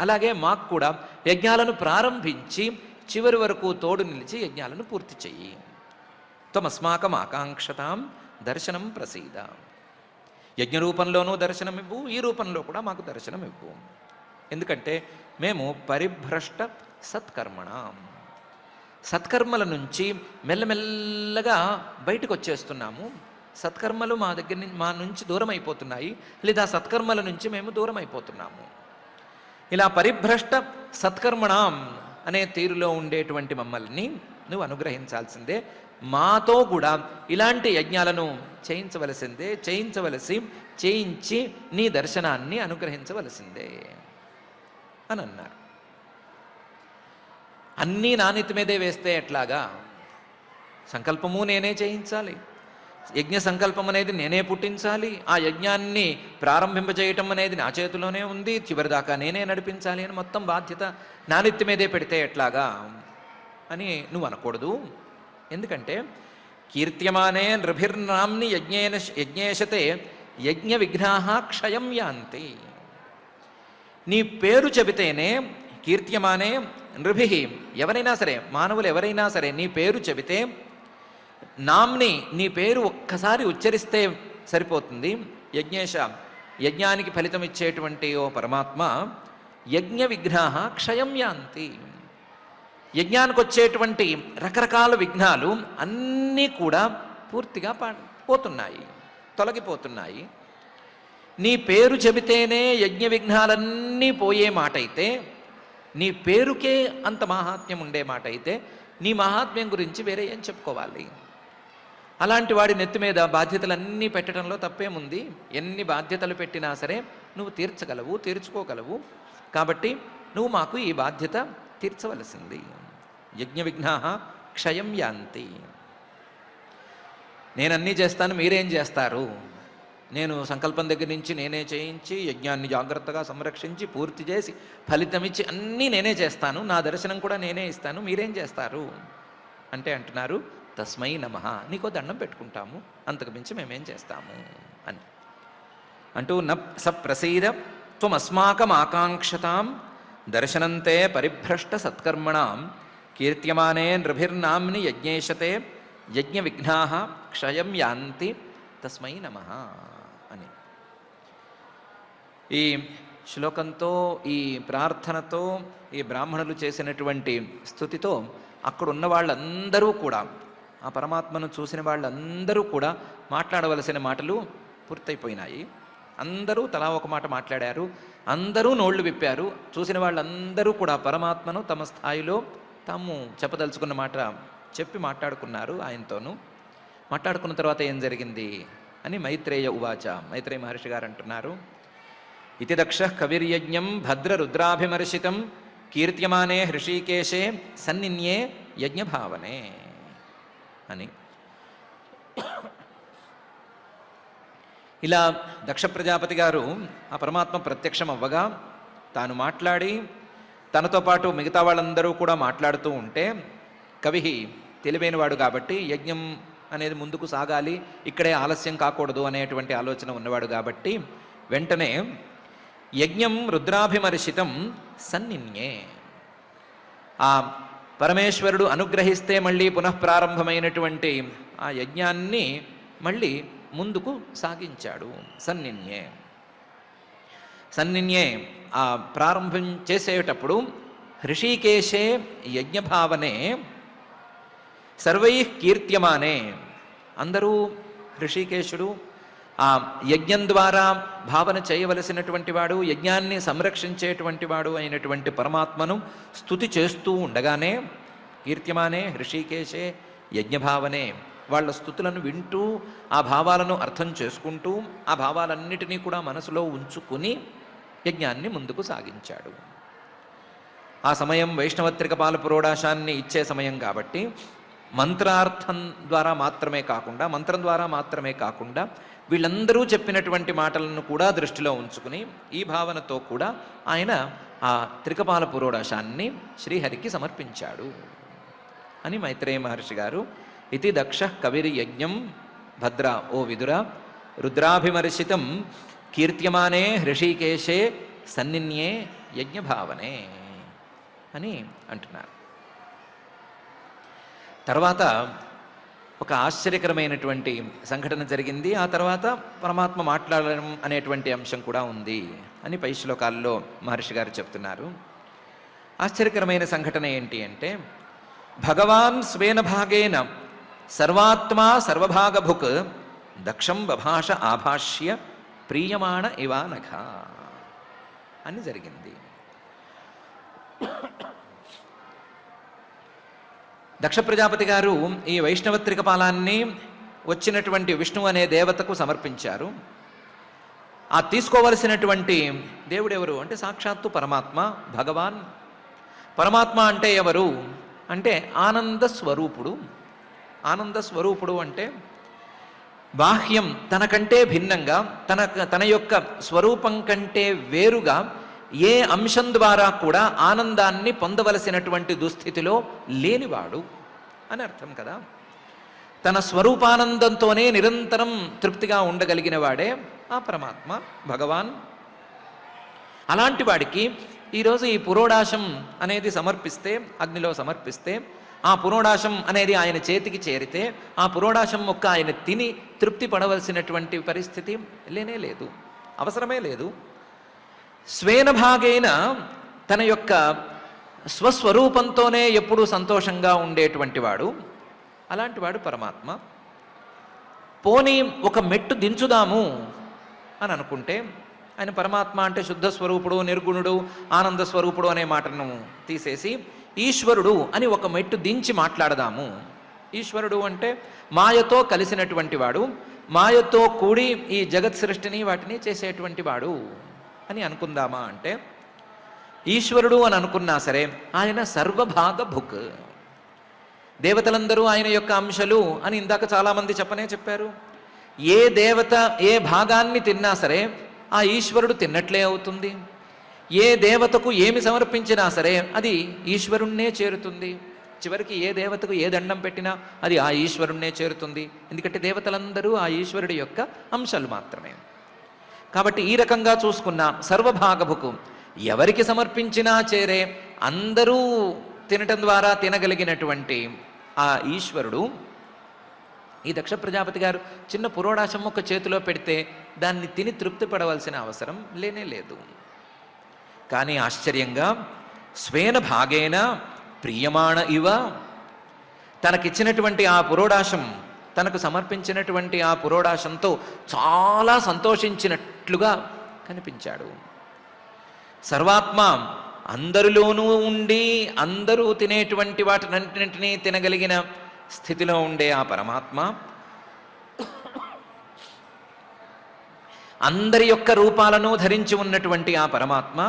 [SPEAKER 1] అలాగే మాకు కూడా యజ్ఞాలను ప్రారంభించి చివరి వరకు తోడు నిలిచి యజ్ఞాలను పూర్తి చెయ్యి. త్వమస్మాకం ఆకాంక్షతాం దర్శనం ప్రసీద, యజ్ఞ రూపంలోనూ దర్శనం ఇవ్వు, ఈ రూపంలో కూడా మాకు దర్శనం ఇవ్వు. ఎందుకంటే మేము పరిభ్రష్ట సత్కర్మణం, సత్కర్మల నుంచి మెల్లమెల్లగా బయటకు వచ్చేస్తున్నాము. సత్కర్మలు మా నుంచి దూరం అయిపోతున్నాయి, లేదా సత్కర్మల నుంచి మేము దూరం అయిపోతున్నాము. ఇలా పరిభ్రష్ట సత్కర్మణం అనే తీరులో ఉండేటువంటి మమ్మల్ని నువ్వు అనుగ్రహించాల్సిందే. మాతో కూడా ఇలాంటి యజ్ఞాలను చేయించి నీ దర్శనాన్ని అనుగ్రహించవలసిందే అని అన్నారు. అన్నీ నా నెత్తి మీదే వేస్తే ఎట్లాగా? సంకల్పము నేనే చేయించాలి, యజ్ఞ సంకల్పం అనేది నేనే పుట్టించాలి, ఆ యజ్ఞాన్ని ప్రారంభింపజేయటం అనేది నా చేతిలోనే ఉంది, చివరిదాకా నేనే నడిపించాలి అని మొత్తం బాధ్యత నా నెత్తి మీదే పెడితే ఎట్లాగా అని నువ్వు అనకూడదు. ఎందుకంటే కీర్త్యమానే నృభిర్నామ్ని యజ్ఞేశతే యజ్ఞ విఘ్నాః క్షయం యాంతి, నీ పేరు చెబితేనే, కీర్త్యమానే నృభి, ఎవరైనా సరే, మానవులు ఎవరైనా సరే నీ పేరు చెబితే, నామ్ని నీ పేరు ఒక్కసారి ఉచ్చరిస్తే సరిపోతుంది. యజ్ఞేశ, యజ్ఞానికి ఫలితం ఇచ్చేటువంటి ఓ పరమాత్మ, యజ్ఞ విఘ్నాః క్షయం యాంతి, యజ్ఞానికి వచ్చేటువంటి రకరకాల విఘ్నాలు అన్నీ కూడా పూర్తిగా పోతున్నాయి, తొలగిపోతున్నాయి. నీ పేరు చెబితేనే యజ్ఞ విఘ్నాలన్నీ పోయే మాట అయితే, నీ పేరుకే అంత మహాత్మ్యం ఉండే మాట అయితే, నీ మహాత్మ్యం గురించి వేరే ఏం చెప్పుకోవాలి? అలాంటి వాడి నెత్తి మీద బాధ్యతలన్నీ పెట్టడంలో తప్పేముంది? ఎన్ని బాధ్యతలు పెట్టినా సరే నువ్వు తీర్చగలవు, తీర్చుకోగలవు. కాబట్టి నువ్వు మాకు ఈ బాధ్యత తీర్చవలసింది. యజ్ఞ విఘ్నాః క్షయం యాంతి. నేనన్నీ చేస్తాను, మీరేం చేస్తారు? నేను సంకల్పం దగ్గర నుంచి నేనే చేయించి యజ్ఞాన్ని జాగ్రత్తగా సంరక్షించి పూర్తి చేసి ఫలితమిచ్చి అన్నీ నేనే చేస్తాను, నా దర్శనం కూడా నేనే ఇస్తాను, మీరేం చేస్తారు అంటే అంటున్నారు, తస్మై నమః, నీకో దండం పెట్టుకుంటాము, అంతకు మించి మేమేం చేస్తాము అని అంటూ ప్రసీద త్వమస్మాకం ఆకాంక్షతాం దర్శనంతే పరిభ్రష్ట సత్కర్మణాం కీర్త్యమానే నృభిర్నామ్ని యజ్ఞేశతే యజ్ఞ విఘ్నాః క్షయం యాంతి తస్మై నమః అని. ఈ శ్లోకంతో, ఈ ప్రార్థనతో, ఈ బ్రాహ్మణులు చేసినటువంటి స్తుతితో అక్కడున్న వాళ్ళందరూ కూడా, ఆ పరమాత్మను చూసిన వాళ్ళందరూ కూడా మాట్లాడవలసిన మాటలు పూర్తయిపోయినాయి. అందరూ తలా ఒక మాట మాట్లాడారు, అందరూ నోళ్లు విప్పారు. చూసిన వాళ్ళందరూ కూడా పరమాత్మను తమ స్థాయిలో తాము చెప్పదలుచుకున్న మాట చెప్పి మాట్లాడుకున్నారు. ఆయనతోనూ మాట్లాడుకున్న తర్వాత ఏం జరిగింది అని మైత్రేయ ఉవాచ, మైత్రేయ మహర్షి గారు అంటున్నారు, ఇతి దక్షః కవిర్యజ్ఞం భద్ర రుద్రాభిమర్శితం కీర్త్యమానే హృషీకేశే సన్నిన్యే యజ్ఞభావనే అని. ఇలా దక్ష ప్రజాపతి గారు ఆ పరమాత్మ ప్రత్యక్షం అవ్వగా తాను మాట్లాడి తనతో పాటు మిగతా వాళ్ళందరూ కూడా మాట్లాడుతూ ఉంటే, కవి తెలివైనవాడు కాబట్టి యజ్ఞం అనేది ముందుకు సాగాలి, ఇక్కడే ఆలస్యం కాకూడదు అనేటువంటి ఆలోచన ఉన్నవాడు కాబట్టి వెంటనే యజ్ఞం రుద్రాభిమర్శితం సన్నిన్యే, ఆ పరమేశ్వరుడు అనుగ్రహిస్తే మళ్ళీ పునఃప్రారంభమైనటువంటి ఆ యజ్ఞాన్ని మళ్ళీ ముందుకు సాగించాడు. సన్నిన్యే ఆ ప్రారంభం చేసేటప్పుడు హృషీకేశే యజ్ఞభావనే సర్వై కీర్త్యమానే, అందరూ హృషికేశుడు ఆ యజ్ఞం ద్వారా భావన చేయవలసినటువంటి వాడు, యజ్ఞాన్ని సంరక్షించేటువంటి వాడు అయినటువంటి పరమాత్మను స్తుతి చేస్తూ ఉండగానే కీర్త్యమానే హృషికేశే యజ్ఞభావనే, వాళ్ళ స్తుతులను వింటూ ఆ భావాలను అర్థం చేసుకుంటూ ఆ భావాలన్నిటినీ కూడా మనసులో ఉంచుకుని యజ్ఞాన్ని ముందుకు సాగించాడు. ఆ సమయం వైష్ణవత్రికపాల పురోడాశాన్ని ఇచ్చే సమయం కాబట్టి మంత్రం ద్వారా మాత్రమే కాకుండా వీళ్ళందరూ చెప్పినటువంటి మాటలను కూడా దృష్టిలో ఉంచుకుని ఈ భావనతో కూడా ఆయన ఆ త్రికపాల పురోడాశాన్ని శ్రీహరికి సమర్పించాడు అని మైత్రేయ మహర్షి గారు ఇతి దక్ష కవిరి యజ్ఞం భద్ర ఓ విదుర రుద్రాభిమర్శితం కీర్త్యమానే హృషీకేశే సన్నిన్యే యజ్ఞభావనే అని అంటున్నారు. తర్వాత ఒక ఆశ్చర్యకరమైనటువంటి సంఘటన జరిగింది. ఆ తర్వాత పరమాత్మ మాట్లాడడం అనేటువంటి అంశం కూడా ఉంది అని పై శ్లోకాల్లో మహర్షి గారు చెప్తున్నారు. ఆశ్చర్యకరమైన సంఘటన ఏంటి అంటే, భగవాన్ స్వేన భాగేన సర్వాత్మా సర్వభాగభుక్ దక్షం బభాష ఆభాష్య ప్రీయమాణ ఇవానఘ అని జరిగింది. దక్ష ప్రజాపతి గారు ఈ వైష్ణవత్రికపాలాన్ని వచ్చినటువంటి విష్ణువు అనే దేవతకు సమర్పించారు. ఆ తీసుకోవలసినటువంటి దేవుడు ఎవరు అంటే సాక్షాత్తు పరమాత్మ, భగవాన్. పరమాత్మ అంటే ఎవరు అంటే ఆనంద స్వరూపుడు. ఆనంద స్వరూపుడు అంటే బాహ్యం తనకంటే భిన్నంగా, తన యొక్క స్వరూపం కంటే వేరుగా ఏ అంశం ద్వారా కూడా ఆనందాన్ని పొందవలసినటువంటి దుస్థితిలో లేనివాడు అని అర్థం కదా. తన స్వరూపానందంతోనే నిరంతరం తృప్తిగా ఉండగలిగిన వాడే ఆ పరమాత్మ, భగవాన్. అలాంటి వాడికి ఈరోజు ఈ పురోడాశం అనేది సమర్పిస్తే, అగ్నిలో సమర్పిస్తే, ఆ పురోడాశం అనేది ఆయన చేతికి చేరితే ఆ పురోడాశం మొక్క ఆయన తిని తృప్తి పడవలసినటువంటి పరిస్థితి లేనే లేదు, అవసరమే లేదు. స్వేన భాగేన తన యొక్క స్వస్వరూపంతోనే ఎప్పుడూ సంతోషంగా ఉండేటువంటి వాడు, అలాంటి వాడు పరమాత్మ. పోనీ ఒక మెట్టు దించుదాము అని అనుకుంటే, ఆయన పరమాత్మ అంటే శుద్ధ స్వరూపుడు, నిర్గుణుడు, ఆనంద స్వరూపుడు అనే మాటను తీసేసి ఈశ్వరుడు అని ఒక మెట్టు దించి మాట్లాడదాము. ఈశ్వరుడు అంటే మాయతో కలిసినటువంటి వాడు, మాయతో కూడి ఈ జగత్ సృష్టిని వాటిని చేసేటువంటి వాడు అని అనుకుందామా అంటే, ఈశ్వరుడు అని అనుకున్నా సరే ఆయన సర్వభాగ భుక్. దేవతలందరూ ఆయన యొక్క అంశలు అని ఇందాక చాలామంది చెప్పారు. ఏ దేవత ఏ భాగాన్ని తిన్నా సరే ఆ ఈశ్వరుడు తిన్నట్లే అవుతుంది. ఏ దేవతకు ఏమి సమర్పించినా సరే అది ఈశ్వరుణ్ణే చేరుతుంది. చివరికి ఏ దేవతకు ఏ దండం పెట్టినా అది ఆ ఈశ్వరుణ్ణే చేరుతుంది. ఎందుకంటే దేవతలందరూ ఆ ఈశ్వరుడి యొక్క అంశాలు మాత్రమే. కాబట్టి ఈ రకంగా చూసుకున్న సర్వభాగభుకు ఎవరికి సమర్పించినా చేరే, అందరూ తినటం ద్వారా తినగలిగినటువంటి ఆ ఈశ్వరుడు. ఈ దక్ష ప్రజాపతి గారు చిన్న పురోడాశం ఒక చేతిలో పెడితే దాన్ని తిని తృప్తి పడవలసిన అవసరం లేనే లేదు. కానీ ఆశ్చర్యంగా స్వేన భాగేన ప్రియమాణ ఇవ, తనకిచ్చినటువంటి ఆ పురోడాశం, తనకు సమర్పించినటువంటి ఆ పురోడాశంతో చాలా సంతోషించినట్లుగా కనిపించాడు. సర్వాత్మ, అందరిలోనూ ఉండి అందరూ తినేటువంటి వాటినంటిని తినగలిగిన స్థితిలో ఉండే ఆ పరమాత్మ, అందరి యొక్క రూపాలను ధరించి ఉన్నటువంటి ఆ పరమాత్మ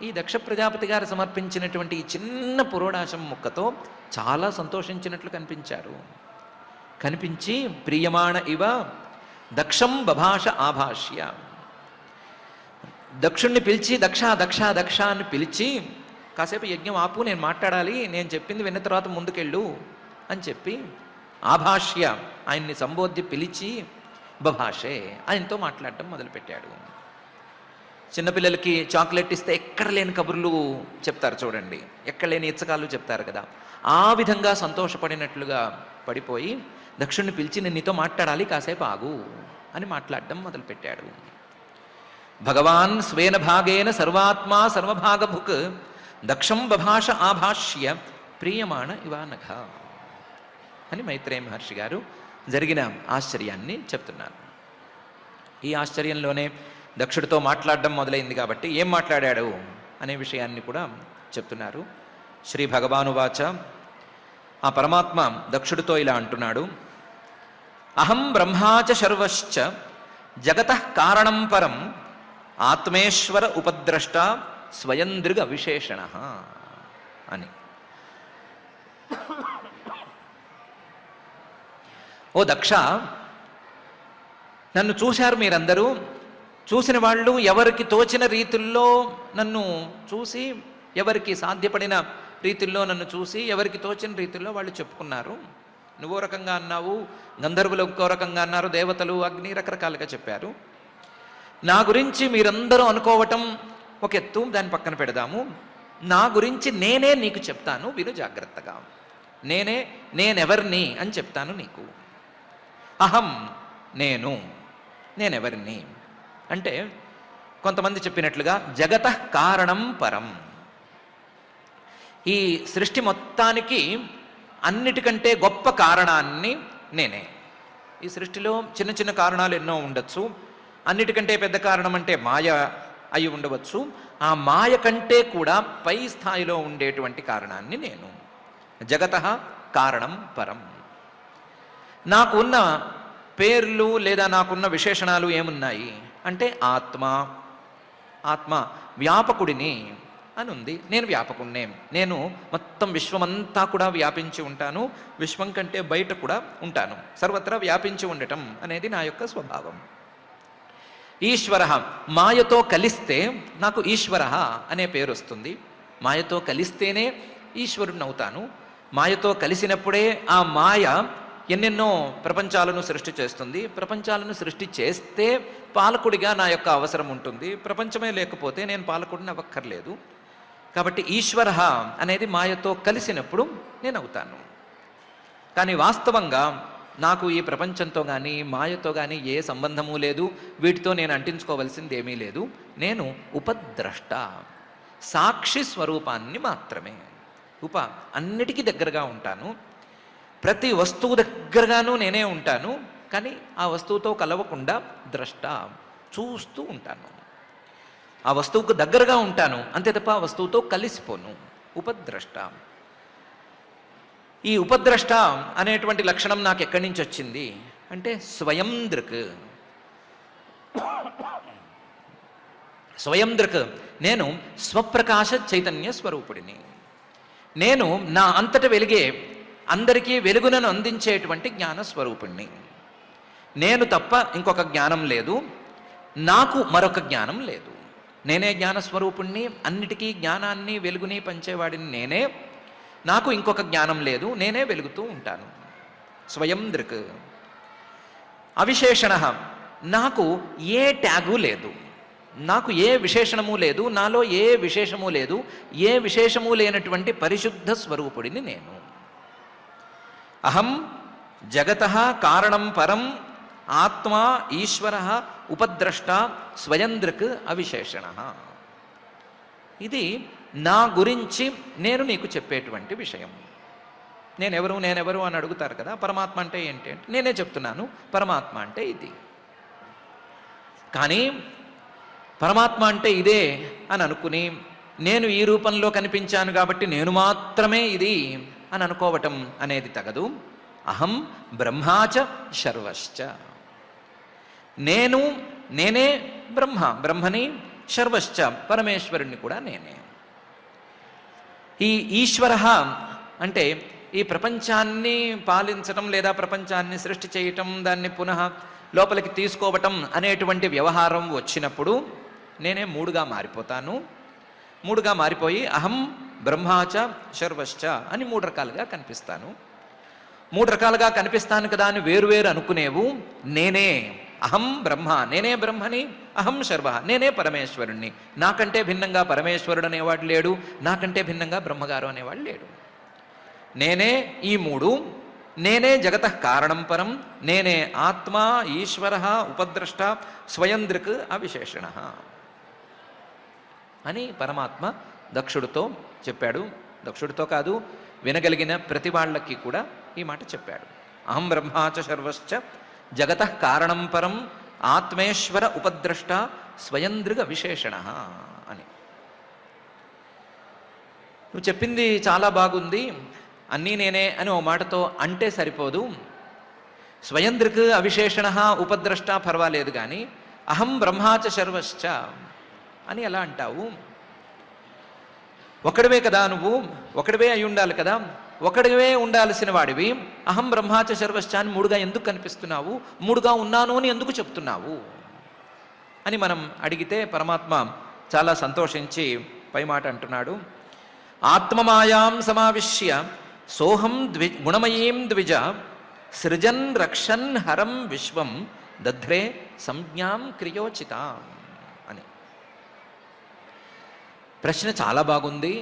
[SPEAKER 1] ఈ దక్ష ప్రజాపతి గారు సమర్పించినటువంటి ఈ చిన్న పురోడాశం ముక్కతో చాలా సంతోషించినట్లు కనిపించి ప్రియమాణ ఇవ దక్షం బభాష ఆభాష్య, దక్షుణ్ణి పిలిచి దక్ష దక్ష దక్ష అని పిలిచి, కాసేపు యజ్ఞం ఆపు, నేను మాట్లాడాలి, నేను చెప్పింది విన్న తర్వాత ముందుకెళ్ళు అని చెప్పి ఆభాష్య ఆయన్ని సంబోధి పిలిచి బభాషే ఆయనతో మాట్లాడటం మొదలుపెట్టాడు. చిన్నపిల్లలకి చాక్లెట్ ఇస్తే ఎక్కడ లేని కబుర్లు చెప్తారు చూడండి, ఎక్కడ లేని ఇచ్చకాలు చెప్తారు కదా, ఆ విధంగా సంతోషపడినట్లుగా పడిపోయి దక్షుణ్ణి పిలిచి నేను నీతో మాట్లాడాలి, కాసేపు ఆగు అని మాట్లాడటం మొదలుపెట్టాడు. భగవాన్ స్వేన భాగేన సర్వాత్మా సర్వభాగభుక్ దక్షం బభాష ఆభాష్య ప్రియమాణ ఇవానఘ అని మైత్రేయ మహర్షి గారు జరిగిన ఆశ్చర్యాన్ని చెప్తున్నారు. ఈ ఆశ్చర్యంలోనే దక్షుడితో మాట్లాడడం మొదలైంది. కాబట్టి ఏం మాట్లాడాడు అనే విషయాన్ని కూడా చెప్తున్నారు. శ్రీ భగవానువాచ, ఆ పరమాత్మ దక్షుడితో ఇలా అంటున్నాడు, అహం బ్రహ్మాచ శర్వశ్చ జగతః కారణం పరం ఆత్మేశ్వర ఉపద్రష్ట స్వయం దృగ్ అవిశేషణ అని. ఓ దక్ష, నన్ను చూశారు మీరందరూ. చూసిన వాళ్ళు ఎవరికి తోచిన రీతుల్లో నన్ను చూసి, ఎవరికి సాధ్యపడిన రీతుల్లో నన్ను చూసి, ఎవరికి తోచిన రీతుల్లో వాళ్ళు చెప్పుకున్నారు. నువ్వో రకంగా అన్నావు, గంధర్వులు ఇంకో రకంగా అన్నారు, దేవతలు అగ్ని రకరకాలుగా చెప్పారు. నా గురించి మీరందరూ అనుకోవటం ఒక ఎత్తు, దాన్ని పక్కన పెడదాము. నా గురించి నేనే నీకు చెప్తాను, విను జాగ్రత్తగా. నేనెవరిని అని చెప్తాను నీకు. అహం, నేనెవరిని అంటే కొంతమంది చెప్పినట్లుగా జగతః కారణం పరం. ఈ సృష్టి మొత్తానికి అన్నిటికంటే గొప్ప కారణాన్ని నేనే. ఈ సృష్టిలో చిన్న చిన్న కారణాలు ఎన్నో ఉండొచ్చు. అన్నిటికంటే పెద్ద కారణం అంటే మాయ అయి ఉండవచ్చు. ఆ మాయ కంటే కూడా పై స్థాయిలో ఉండేటువంటి కారణాన్ని నేను. జగతః కారణం పరం. నాకున్న పేర్లు లేదా నాకున్న విశేషణాలు ఏమున్నాయి అంటే ఆత్మ వ్యాపకుడిని అని ఉంది. నేను వ్యాపకుడినే. నేను మొత్తం విశ్వమంతా కూడా వ్యాపించి ఉంటాను. విశ్వం కంటే బయట కూడా ఉంటాను. సర్వత్రా వ్యాపించి ఉండటం అనేది నా యొక్క స్వభావం. ఈశ్వర, మాయతో కలిస్తే నాకు ఈశ్వర అనే పేరు వస్తుంది. మాయతో కలిస్తేనే ఈశ్వరుడిని అవుతాను. మాయతో కలిసినప్పుడే ఆ మాయ ఎన్నెన్నో ప్రపంచాలను సృష్టి చేస్తుంది. ప్రపంచాలను సృష్టి చేస్తే పాలకుడిగా నా యొక్క అవసరం ఉంటుంది. ప్రపంచమే లేకపోతే నేను పాలకుడిని అవ్వక్కర్లేదు. కాబట్టి ఈశ్వర అనేది మాయతో కలిసినప్పుడు నేను అవుతాను. కానీ వాస్తవంగా నాకు ఈ ప్రపంచంతో కానీ మాయతో కానీ ఏ సంబంధము లేదు. వీటితో నేను అంటించుకోవలసింది ఏమీ లేదు. నేను ఉపద్రష్ట, సాక్షి స్వరూపాన్ని మాత్రమే. అన్నిటికీ దగ్గరగా ఉంటాను. ప్రతి వస్తువు దగ్గరగాను నేనే ఉంటాను. కానీ ఆ వస్తువుతో కలవకుండా ద్రష్ట, చూస్తూ ఉంటాను. ఆ వస్తువుకు దగ్గరగా ఉంటాను, అంతే తప్ప ఆ వస్తువుతో కలిసిపోను. ఉపద్రష్ట. ఈ ఉపద్రష్ట అనేటువంటి లక్షణం నాకు ఎక్కడి నుంచి వచ్చింది అంటే స్వయం దృక్. స్వయం దృక్, నేను స్వప్రకాశ చైతన్య స్వరూపుడిని. నేను నా అంతట వెలిగే అందరికీ వెలుగునను అందించేటువంటి జ్ఞాన స్వరూపుణ్ణి. నేను తప్ప ఇంకొక జ్ఞానం లేదు, నాకు మరొక జ్ఞానం లేదు. నేనే జ్ఞానస్వరూపుణ్ణి, అన్నిటికీ జ్ఞానాన్ని వెలుగుని పంచేవాడిని నేనే, నాకు ఇంకొక జ్ఞానం లేదు, నేనే వెలుగుతూ ఉంటాను. స్వయం దృక్. అవిశేషణ, నాకు ఏ ట్యాగు లేదు, నాకు ఏ విశేషణము లేదు, నాలో ఏ విశేషము లేదు, ఏ విశేషము లేనటువంటి పరిశుద్ధ స్వరూపుడిని నేను. అహం జగతః కారణం పరం ఆత్మా ఈశ్వర ఉపద్రష్ట స్వయం దృక్ అవిశేషణ. ఇది నా గురించి నేను నీకు చెప్పేటువంటి విషయం. నేనెవరు అని అడుగుతారు కదా, పరమాత్మ అంటే ఏంటి అంటే నేనే చెప్తున్నాను, పరమాత్మ అంటే ఇది. కానీ పరమాత్మ అంటే ఇదే అని అనుకుని నేను ఈ రూపంలో కనిపించాను కాబట్టి నేను మాత్రమే ఇది అని అనుకోవటం అనేది తగదు. అహం బ్రహ్మాచ శర్వశ్చ. నేనే బ్రహ్మని, శర్వశ్చ పరమేశ్వరుణ్ణి కూడా నేనే. ఈ ఈశ్వర అంటే ఈ ప్రపంచాన్ని పాలించటం లేదా ప్రపంచాన్ని సృష్టి చేయటం, దాన్ని పునః లోపలికి తీసుకోవటం అనేటువంటి వ్యవహారం వచ్చినప్పుడు నేనే మూడుగా మారిపోతాను. మూడుగా మారిపోయి అహం బ్రహ్మాచ శర్వశ్చ అని మూడు రకాలుగా కనిపిస్తాను. మూడు రకాలుగా కనిపిస్తాను కదా అని వేరువేరు అనుకునేవు నేనే అహం బ్రహ్మ, నేనే బ్రహ్మని, అహం శర్వ, నేనే పరమేశ్వరుణ్ణి. నాకంటే భిన్నంగా పరమేశ్వరుడు అనేవాడు లేడు, నాకంటే భిన్నంగా బ్రహ్మగారు అనేవాడు లేడు. నేనే ఈ మూడు. నేనే జగతః కారణం పరం, నేనే ఆత్మా ఈశ్వర ఉపద్రష్ట స్వయం దృక్ అవిశేషణ అని పరమాత్మ దక్షుడితో చెప్పాడు. దక్షుడితో కాదు, వినగలిగిన ప్రతి వాళ్ళకి కూడా ఈ మాట చెప్పాడు. అహం బ్రహ్మాచ శర్వశ్చ జగతః కారణం పరం ఆత్మేశ్వర ఉపద్రష్ట స్వయం దృక్ అవిశేషణ అని. నువ్వు చెప్పింది చాలా బాగుంది, అన్నీ నేనే అని ఓ మాటతో అంటే సరిపోదు. స్వయం దృక్ అవిశేషణ ఉపద్రష్ట పర్వాలేదు, కానీ అహం బ్రహ్మాచ శర్వశ్చ అని ఎలా అంటావు? ఒకడివే కదా నువ్వు, ఒకడివే అయి ఉండాలి కదా, ఒకడివే ఉండాల్సిన వాడివి అహం బ్రహ్మాచ శర్వశ్చ అని మూడుగా ఎందుకు కనిపిస్తున్నావు, మూడుగా ఉన్నాను అని ఎందుకు చెప్తున్నావు అని మనం అడిగితే పరమాత్మ చాలా సంతోషించి పై మాట అంటున్నాడు. ఆత్మమాయాం సమావిశ్య సోహం గుణమయీం ద్విజ సృజన్ రక్షన్ హరం విశ్వం దధ్రే సంజ్ఞాం క్రియోచితాం అని. ప్రశ్న చాలా బాగుంది.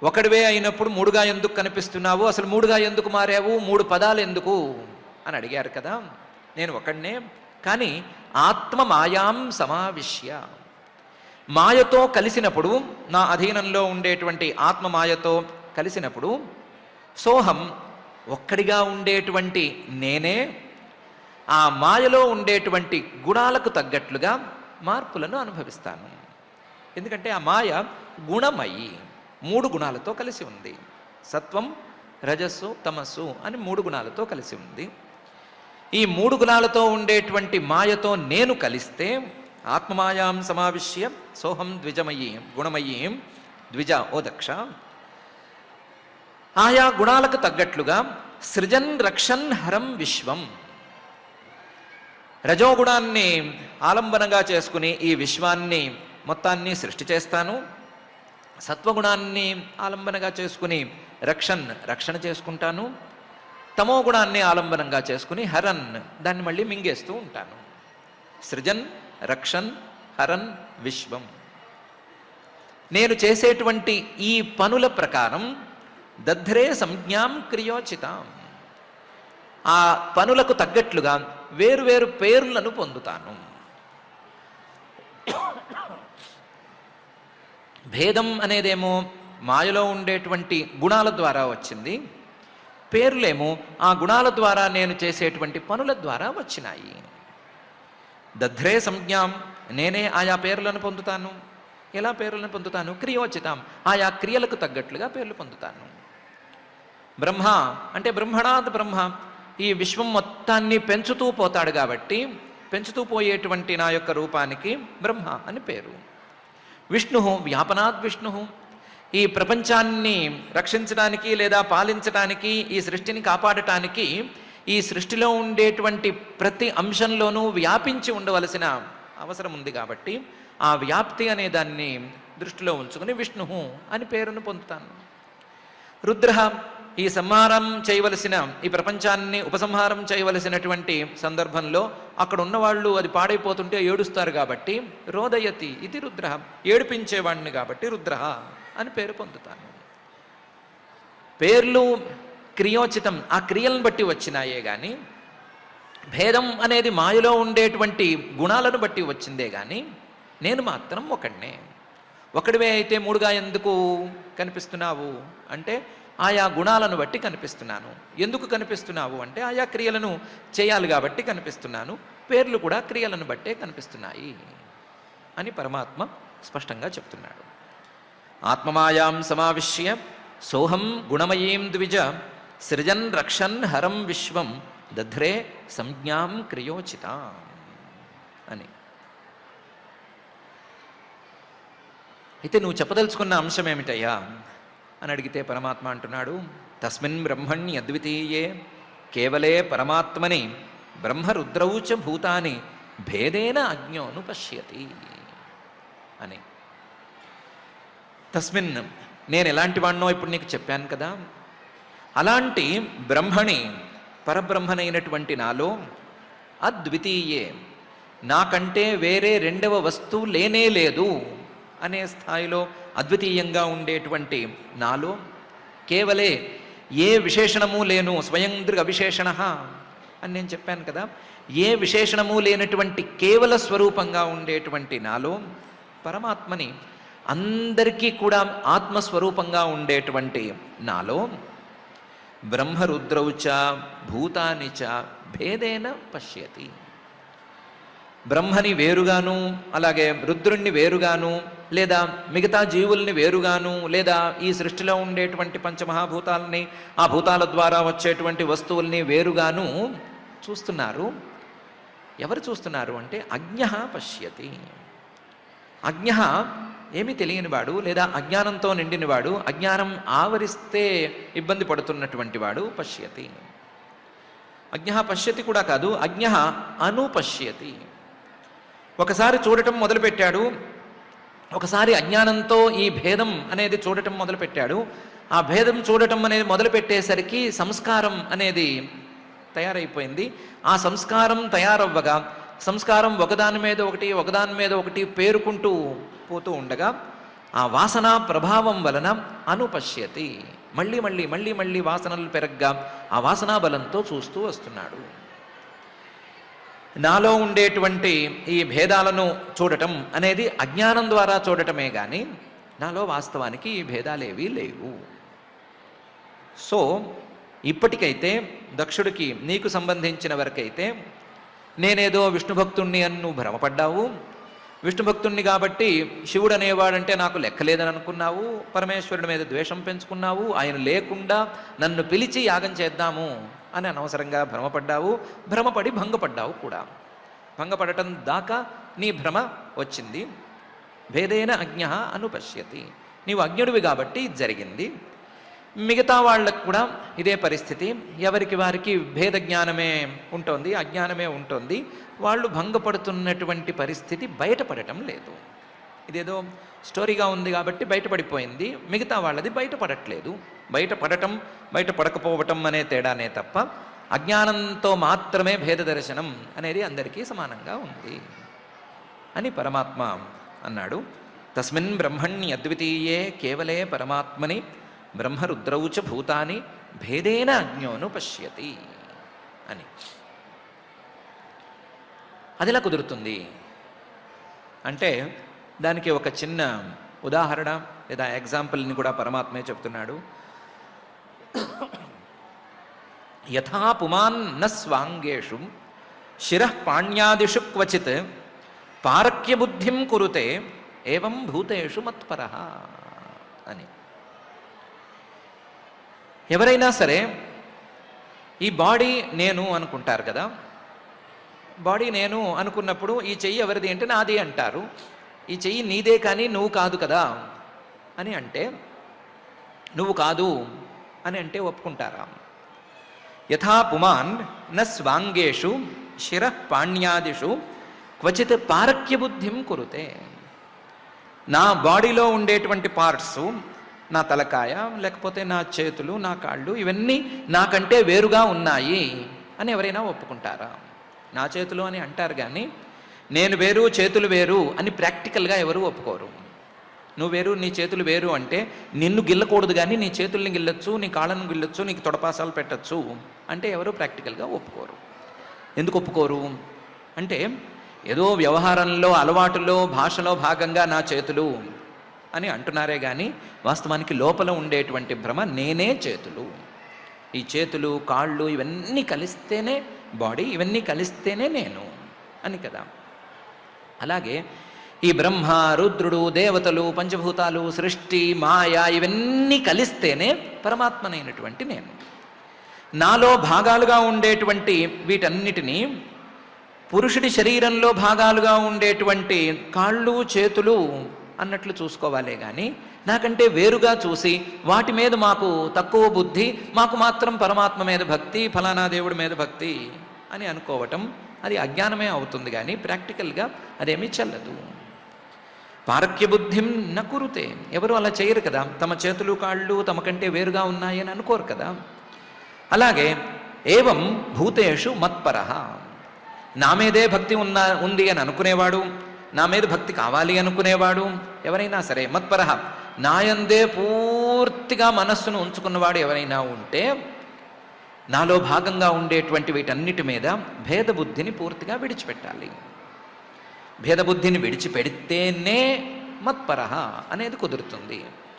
[SPEAKER 1] ఒకడివే అయినప్పుడు మూడుగా ఎందుకు కనిపిస్తున్నావు, అసలు మూడుగా ఎందుకు మారావు, మూడు పదాలు ఎందుకు అని అడిగారు కదా. నేను ఒకడినే, కానీ ఆత్మ మాయాం సమావిశ్య, మాయతో కలిసినప్పుడు, నా అధీనంలో ఉండేటువంటి ఆత్మ మాయతో కలిసినప్పుడు సోహం ఒక్కడిగా ఉండేటువంటి నేనే ఆ మాయలో ఉండేటువంటి గుణాలకు తగ్గట్లుగా మార్పులను అనుభవిస్తాను. ఎందుకంటే ఆ మాయ గుణమయి, మూడు గుణాలతో కలిసి ఉంది. సత్వం రజస్సు తమస్సు అని మూడు గుణాలతో కలిసి ఉంది. ఈ మూడు గుణాలతో ఉండేటువంటి మాయతో నేను కలిస్తే ఆత్మమాయాం సమావిశ్య సోహం ద్విజమయీం గుణమయీం ద్విజ ఓ దక్ష, ఆయా గుణాలకు తగ్గట్లుగా సృజన్ రక్షన్ హరం విశ్వం, రజోగుణాన్ని ఆలంబనంగా చేసుకుని ఈ విశ్వాన్ని మొత్తాన్ని సృష్టి చేస్తాను. సత్వగుణాన్ని ఆలంబనగా చేసుకుని రక్షణ చేసుకుంటాను. తమో గుణాన్ని ఆలంబనంగా చేసుకుని హరన్ దాన్ని మళ్ళీ మింగేస్తూ ఉంటాను. సృజన్ రక్షన్ హరన్ విశ్వం. నేను చేసేటువంటి ఈ పనుల ప్రకారం దధ్రే సంజ్ఞాం క్రియోచితాం, ఆ పనులకు తగ్గట్లుగా వేరువేరు పేర్లను పొందుతాను. భేదం అనేదేమో మాయలో ఉండేటువంటి గుణాల ద్వారా వచ్చింది, పేర్లేమో ఆ గుణాల ద్వారా నేను చేసేటువంటి పనుల ద్వారా వచ్చినాయి. దధ్రే సంజ్ఞాం, నేనే ఆయా పేర్లను పొందుతాను. ఎలా పేర్లను పొందుతాను? క్రియోచితాం, ఆయా క్రియలకు తగ్గట్లుగా పేర్లు పొందుతాను. బ్రహ్మ అంటే బ్రహ్మణాత్ బ్రహ్మ, ఈ విశ్వం మొత్తాన్ని పెంచుతూ పోతాడు కాబట్టి పెంచుతూ పోయేటువంటి నా యొక్క రూపానికి బ్రహ్మ అని పేరు. విష్ణు వ్యాపనాద్ విష్ణు, ఈ ప్రపంచాన్ని రక్షించడానికి లేదా పాలించడానికి, ఈ సృష్టిని కాపాడటానికి ఈ సృష్టిలో ఉండేటువంటి ప్రతి అంశంలోనూ వ్యాపించి ఉండవలసిన అవసరం ఉంది కాబట్టి ఆ వ్యాప్తి అనే దాన్ని దృష్టిలో ఉంచుకుని విష్ణు అని పేరును పొందుతాను. రుద్ర, ఈ సంహారం చేయవలసిన, ఈ ప్రపంచాన్ని ఉపసంహారం చేయవలసినటువంటి సందర్భంలో అక్కడ ఉన్నవాళ్ళు అది పాడైపోతుంటే ఏడుస్తారు కాబట్టి రోదయతి ఇది రుద్ర, ఏడిపించేవాడిని కాబట్టి రుద్ర అని పేరు పొందుతాను. పేర్లు క్రియోచితం, ఆ క్రియలను బట్టి వచ్చినాయే కానీ భేదం అనేది మాయలో ఉండేటువంటి గుణాలను బట్టి వచ్చిందే కానీ నేను మాత్రం ఒకడినే. ఒకడివే అయితే మూడుగా ఎందుకు కనిపిస్తున్నావు అంటే ఆయా గుణాలను బట్టి కనిపిస్తున్నాను. ఎందుకు కనిపిస్తున్నావు అంటే ఆయా క్రియలను చేయాలి కాబట్టి కనిపిస్తున్నాను. పేర్లు కూడా క్రియలను బట్టే కనిపిస్తున్నాయి అని పరమాత్మ స్పష్టంగా చెప్తున్నాడు. ఆత్మమాయాం సమావిశ్య సోహం గుణమయీం ద్విజ సృజన్ రక్షన్ హరం విశ్వం దధ్రే సంజ్ఞాం క్రియోచిత అని. అయితే నువ్వు చెప్పదలుచుకున్న అంశం ఏమిటయ్యా అని అడిగితే పరమాత్మ అంటున్నాడు, తస్మిన్ బ్రహ్మణ్య అద్వితీయే కేవలే పరమాత్మని బ్రహ్మరుద్రౌచ భూతాని భేదేన అజ్ఞోను పశ్యతి అని. తస్మిన్, నేను ఎలాంటి వాడినో ఇప్పుడు నీకు చెప్పాను కదా, అలాంటి బ్రహ్మణి, పరబ్రహ్మనైనటువంటి నాలో అద్వితీయే, నాకంటే వేరే రెండవ వస్తువు లేనే లేదు అనే స్థాయిలో అద్వితీయంగా ఉండేటువంటి నాలో కేవలే, ఏ విశేషణము లేను, స్వయం దృగ్ అవిశేషణ అని నేను చెప్పాను కదా, ఏ విశేషణము లేనటువంటి కేవల స్వరూపంగా ఉండేటువంటి నాలో పరమాత్మని, అందరికీ కూడా ఆత్మస్వరూపంగా ఉండేటువంటి నాలో బ్రహ్మరుద్రౌచ భూతాని చ భేదేన పశ్యతి. బ్రహ్మని వేరుగాను, అలాగే రుద్రుణ్ణి వేరుగాను, లేదా మిగతా జీవుల్ని వేరుగాను, లేదా ఈ సృష్టిలో ఉండేటువంటి పంచమహాభూతాలని, ఆ భూతాల ద్వారా వచ్చేటువంటి వస్తువుల్ని వేరుగాను చూస్తున్నారు. ఎవరు చూస్తున్నారు అంటే అజ్ఞ పశ్యతి. అజ్ఞ ఏమీ తెలియనివాడు, లేదా అజ్ఞానంతో నిండినవాడు, అజ్ఞానం ఆవరిస్తే ఇబ్బంది పడుతున్నటువంటి వాడు పశ్యతి. అజ్ఞ పశ్యతి కూడా కాదు, అజ్ఞ అనుపశ్యతి. ఒకసారి చూడటం మొదలుపెట్టాడు, ఒకసారి అజ్ఞానంతో ఈ భేదం అనేది చూడటం మొదలుపెట్టాడు. ఆ భేదం చూడటం అనేది మొదలుపెట్టేసరికి సంస్కారం అనేది తయారైపోయింది. ఆ సంస్కారం తయారవ్వగా, సంస్కారం ఒకదాని మీద ఒకటి ఒకదాని మీద ఒకటి పేరుకుంటూ పోతూ ఉండగా ఆ వాసన ప్రభావం వలన అనుపశ్యతి, మళ్ళీ మళ్ళీ మళ్ళీ మళ్ళీ వాసనలు పెరగ్గా ఆ వాసనా బలంతో చూస్తూ వస్తున్నాడు. నాలో ఉండేటువంటి ఈ భేదాలను చూడటం అనేది అజ్ఞానం ద్వారా చూడటమే కానీ నాలో వాస్తవానికి ఈ భేదాలేవీ లేవు. సో ఇప్పటికైతే దక్షుడికి, నీకు సంబంధించిన వరకైతే నేనేదో విష్ణు భక్తుణ్ణి అని నువ్వు భ్రమపడ్డావు. విష్ణు భక్తుణ్ణి కాబట్టి శివుడు అనేవాడంటే నాకు లెక్కలేదని అనుకున్నావు, పరమేశ్వరుడి మీద ద్వేషం పెంచుకున్నావు, ఆయన లేకుండా నన్ను పిలిచి యాగం చేద్దాము అని అనవసరంగా భ్రమపడ్డావు. భ్రమపడి భంగపడ్డావు కూడా. భంగపడటం దాకా నీ భ్రమ వచ్చింది. భేదేన అజ్ఞ అనుపశ్యతి, నీవు అజ్ఞుడివి కాబట్టి ఇది జరిగింది. మిగతా వాళ్ళకు కూడా ఇదే పరిస్థితి. ఎవరికి వారికి భేద జ్ఞానమే ఉంటుంది, అజ్ఞానమే ఉంటుంది. వాళ్ళు భంగపడుతున్నటువంటి పరిస్థితి బయటపడటం లేదు. ఇదేదో స్టోరీగా ఉంది కాబట్టి బయటపడిపోయింది, మిగతా వాళ్ళది బయటపడట్లేదు. బయటపడటం బయటపడకపోవటం అనే తేడానే తప్ప అజ్ఞానంతో మాత్రమే భేద దర్శనం అనేది అందరికీ సమానంగా ఉంది అని పరమాత్మ అన్నాడు. తస్మిన్ బ్రహ్మణ్ణి అద్వితీయే కేవలే పరమాత్మని బ్రహ్మరుద్రౌచ భూతాని భేదేన అజ్ఞోను పశ్యతి అని. అదిలా కుదురుతుంది అంటే దానికి ఒక చిన్న ఉదాహరణ లేదా ఎగ్జాంపుల్ని కూడా పరమాత్మే చెప్తున్నాడు. యథా పుమాన్ న స్వాంగేషు శిరః పాణ్యాదిషు క్వచిత్ పారక్య బుద్ధిం కురుతే ఏవం భూతేషు మత్పరః అని. ఎవరైనా సరే ఈ బాడీ నేను అనుకుంటారు కదా, బాడీ నేను అనుకున్నప్పుడు ఈ చెయ్యి ఎవరిది అంటే నాది అంటారు. ఈ చెయ్యి నీదే కానీ నువ్వు కాదు కదా అని అంటే, నువ్వు కాదు అని అంటే ఒప్పుకుంటారా? యథా పుమాన్ న స్వాంగేషు శిరః పాణ్యాదిషు క్వచిత్ పారక్య బుద్ధిం కురుతే. నా బాడీలో ఉండేటువంటి పార్ట్స్, నా తలకాయ లేకపోతే నా చేతులు, నా కాళ్ళు, ఇవన్నీ నాకంటే వేరుగా ఉన్నాయి అని ఎవరైనా ఒప్పుకుంటారా? నా చేతులు అని అంటారు కానీ నేను వేరు చేతులు వేరు అని ప్రాక్టికల్గా ఎవరు ఒప్పుకోరు. నువ్వు వేరు నీ చేతులు వేరు అంటే నిన్ను గిల్లకూడదు కానీ నీ చేతుల్ని గిల్లొచ్చు, నీ కాళ్ళను గిల్లొచ్చు, నీకు తొడపాసాలు పెట్టచ్చు అంటే ఎవరు ప్రాక్టికల్గా ఒప్పుకోరు. ఎందుకు ఒప్పుకోరు అంటే ఏదో వ్యవహారంలో, అలవాటులో, భాషలో భాగంగా నా చేతులు అని అంటున్నారే కానీ వాస్తవానికి లోపల ఉండేటువంటి భ్రమ నేనే చేతులు. ఈ చేతులు, కాళ్ళు ఇవన్నీ కలిస్తేనే బాడీ, ఇవన్నీ కలిస్తేనే నేను అని కదా. అలాగే ఈ బ్రహ్మ, రుద్రుడు, దేవతలు, పంచభూతాలు, సృష్టి, మాయ ఇవన్నీ కలిస్తేనే పరమాత్మనైనటువంటి నేను. నాలో భాగాలుగా ఉండేటువంటి వీటన్నిటినీ పురుషుడి శరీరంలో భాగాలుగా ఉండేటువంటి కాళ్ళు, చేతులు అన్నట్లు చూసుకోవాలే కానీ నాకంటే వేరుగా చూసి వాటి మీద మాకు తక్కువ బుద్ధి, మాకు మాత్రం పరమాత్మ మీద భక్తి, ఫలానా దేవుడి మీద భక్తి అని అనుకోవటం అది అజ్ఞానమే అవుతుంది కానీ ప్రాక్టికల్గా అదేమీ చెల్లదు. పారక్య బుద్ధిం న కురుతే. ఎవరు అలా చేయరు కదా. తమ చేతులు, కాళ్ళు తమ కంటే వేరుగా ఉన్నాయని అనుకోరు కదా. అలాగే ఏవం భూతేషు మత్పరః. నా మీదే భక్తి ఉంది అని అనుకునేవాడు, నా మీద భక్తి కావాలి అనుకునేవాడు ఎవరైనా సరే, మత్పరః నాయందే పూర్తిగా మనస్సును ఉంచుకున్నవాడు ఎవరైనా ఉంటే నాలో భాగంగా ఉండేటువంటి వీటన్నిటి మీద భేదబుద్ధిని పూర్తిగా విడిచిపెట్టాలి. భేదబుద్ధిని విడిచిపెడితేనే మత్పరః అనేది కుదురుతుంది.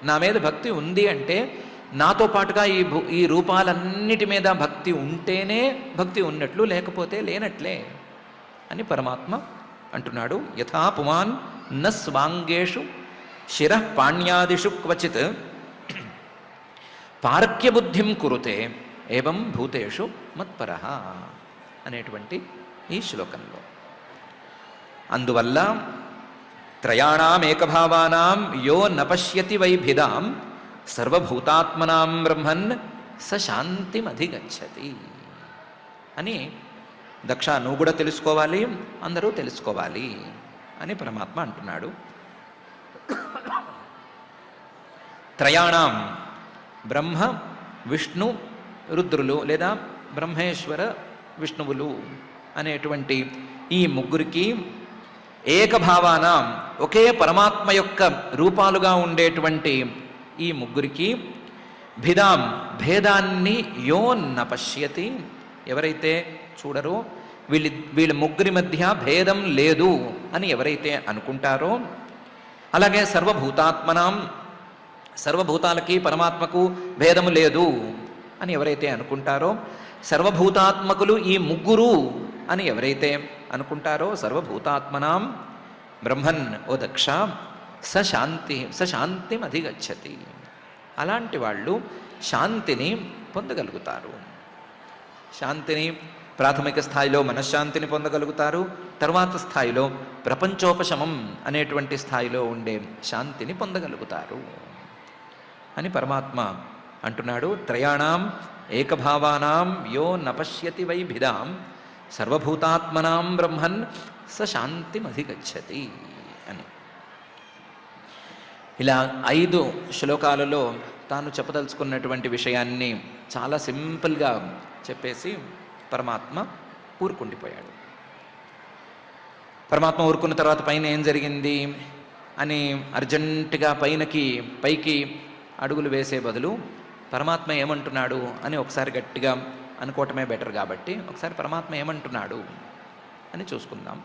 [SPEAKER 1] నా మీద భక్తి ఉంది అంటే నాతో పాటుగా ఈ రూపాలన్నిటి మీద భక్తి ఉంటేనే భక్తి ఉన్నట్లు, లేకపోతే లేనట్లే అని పరమాత్మ అంటున్నాడు. యథా పుమాన్ న స్వాంగేషు శిరః పాణ్యాదిషు క్వచిత్ పారక్య బుద్ధిం కురుతే ఏవం భూతేషు మత్పరః అనేటువంటి ఈ శ్లోకంలో. అందువల్ల త్రయాణామేకభావానాం యో నపశ్యతి వైభిదాం సర్వభూతాత్మనాం బ్రహ్మన్ స శాంతిమధిగచ్చతి అని దక్ష నువ్వు కూడా తెలుసుకోవాలి, అందరూ తెలుసుకోవాలి అని పరమాత్మ అంటున్నాడు. త్రయాణం బ్రహ్మ, విష్ణు, రుద్రులు లేదా బ్రహ్మేశ్వర విష్ణువులు అనేటువంటి ఈ ముగ్గురికి ఏకభావానాం ఒకే పరమాత్మ యొక్క రూపాలుగా ఉండేటువంటి ఈ ముగ్గురికి భిదాం భేదాన్ని యో నపశ్యతి ఎవరైతే చూడరో, వీళ్ళ ముగ్గురి మధ్య భేదం లేదు అని ఎవరైతే అనుకుంటారో, అలాగే సర్వభూతాత్మనాం సర్వభూతాలకి పరమాత్మకు భేదము లేదు అని ఎవరైతే అనుకుంటారో, సర్వభూతాత్మకులు ఈ ముగ్గురు అని ఎవరైతే అనుకుంటారో, సర్వభూతాత్మనాం బ్రహ్మన్ ఓ దక్ష సశాంతిం అధిగచ్చతి. అలాంటి వాళ్ళు శాంతిని పొందగలుగుతారు. శాంతిని ప్రాథమిక స్థాయిలో మనశ్శాంతిని పొందగలుగుతారు. తర్వాత స్థాయిలో ప్రపంచోపశమం అనేటువంటి స్థాయిలో ఉండే శాంతిని పొందగలుగుతారు అని పరమాత్మ అంటున్నాడు. త్రయాణం ఏకభావానాం యో నపశ్యతి వైభిదాం సర్వభూతాత్మనాం బ్రహ్మన్ స శాంతిమధిగచ్చతి అని. ఇలా 5 శ్లోకాలలో తాను చెప్పదలుచుకున్నటువంటి విషయాన్ని చాలా సింపుల్గా చెప్పేసి పరమాత్మ ఊరుకుండిపోయాడు. పరమాత్మ ఊరుకున్న తర్వాత పైన ఏం జరిగింది అని అర్జెంటుగా పైకి అడుగులు వేసే బదులు పరమాత్మ ఏమంటున్నాడు అని ఒకసారి గట్టిగా అనుకోవటమే బెటర్ కాబట్టి ఒకసారి పరమాత్మ ఏమంటున్నాడు అని చూసుకుందాం.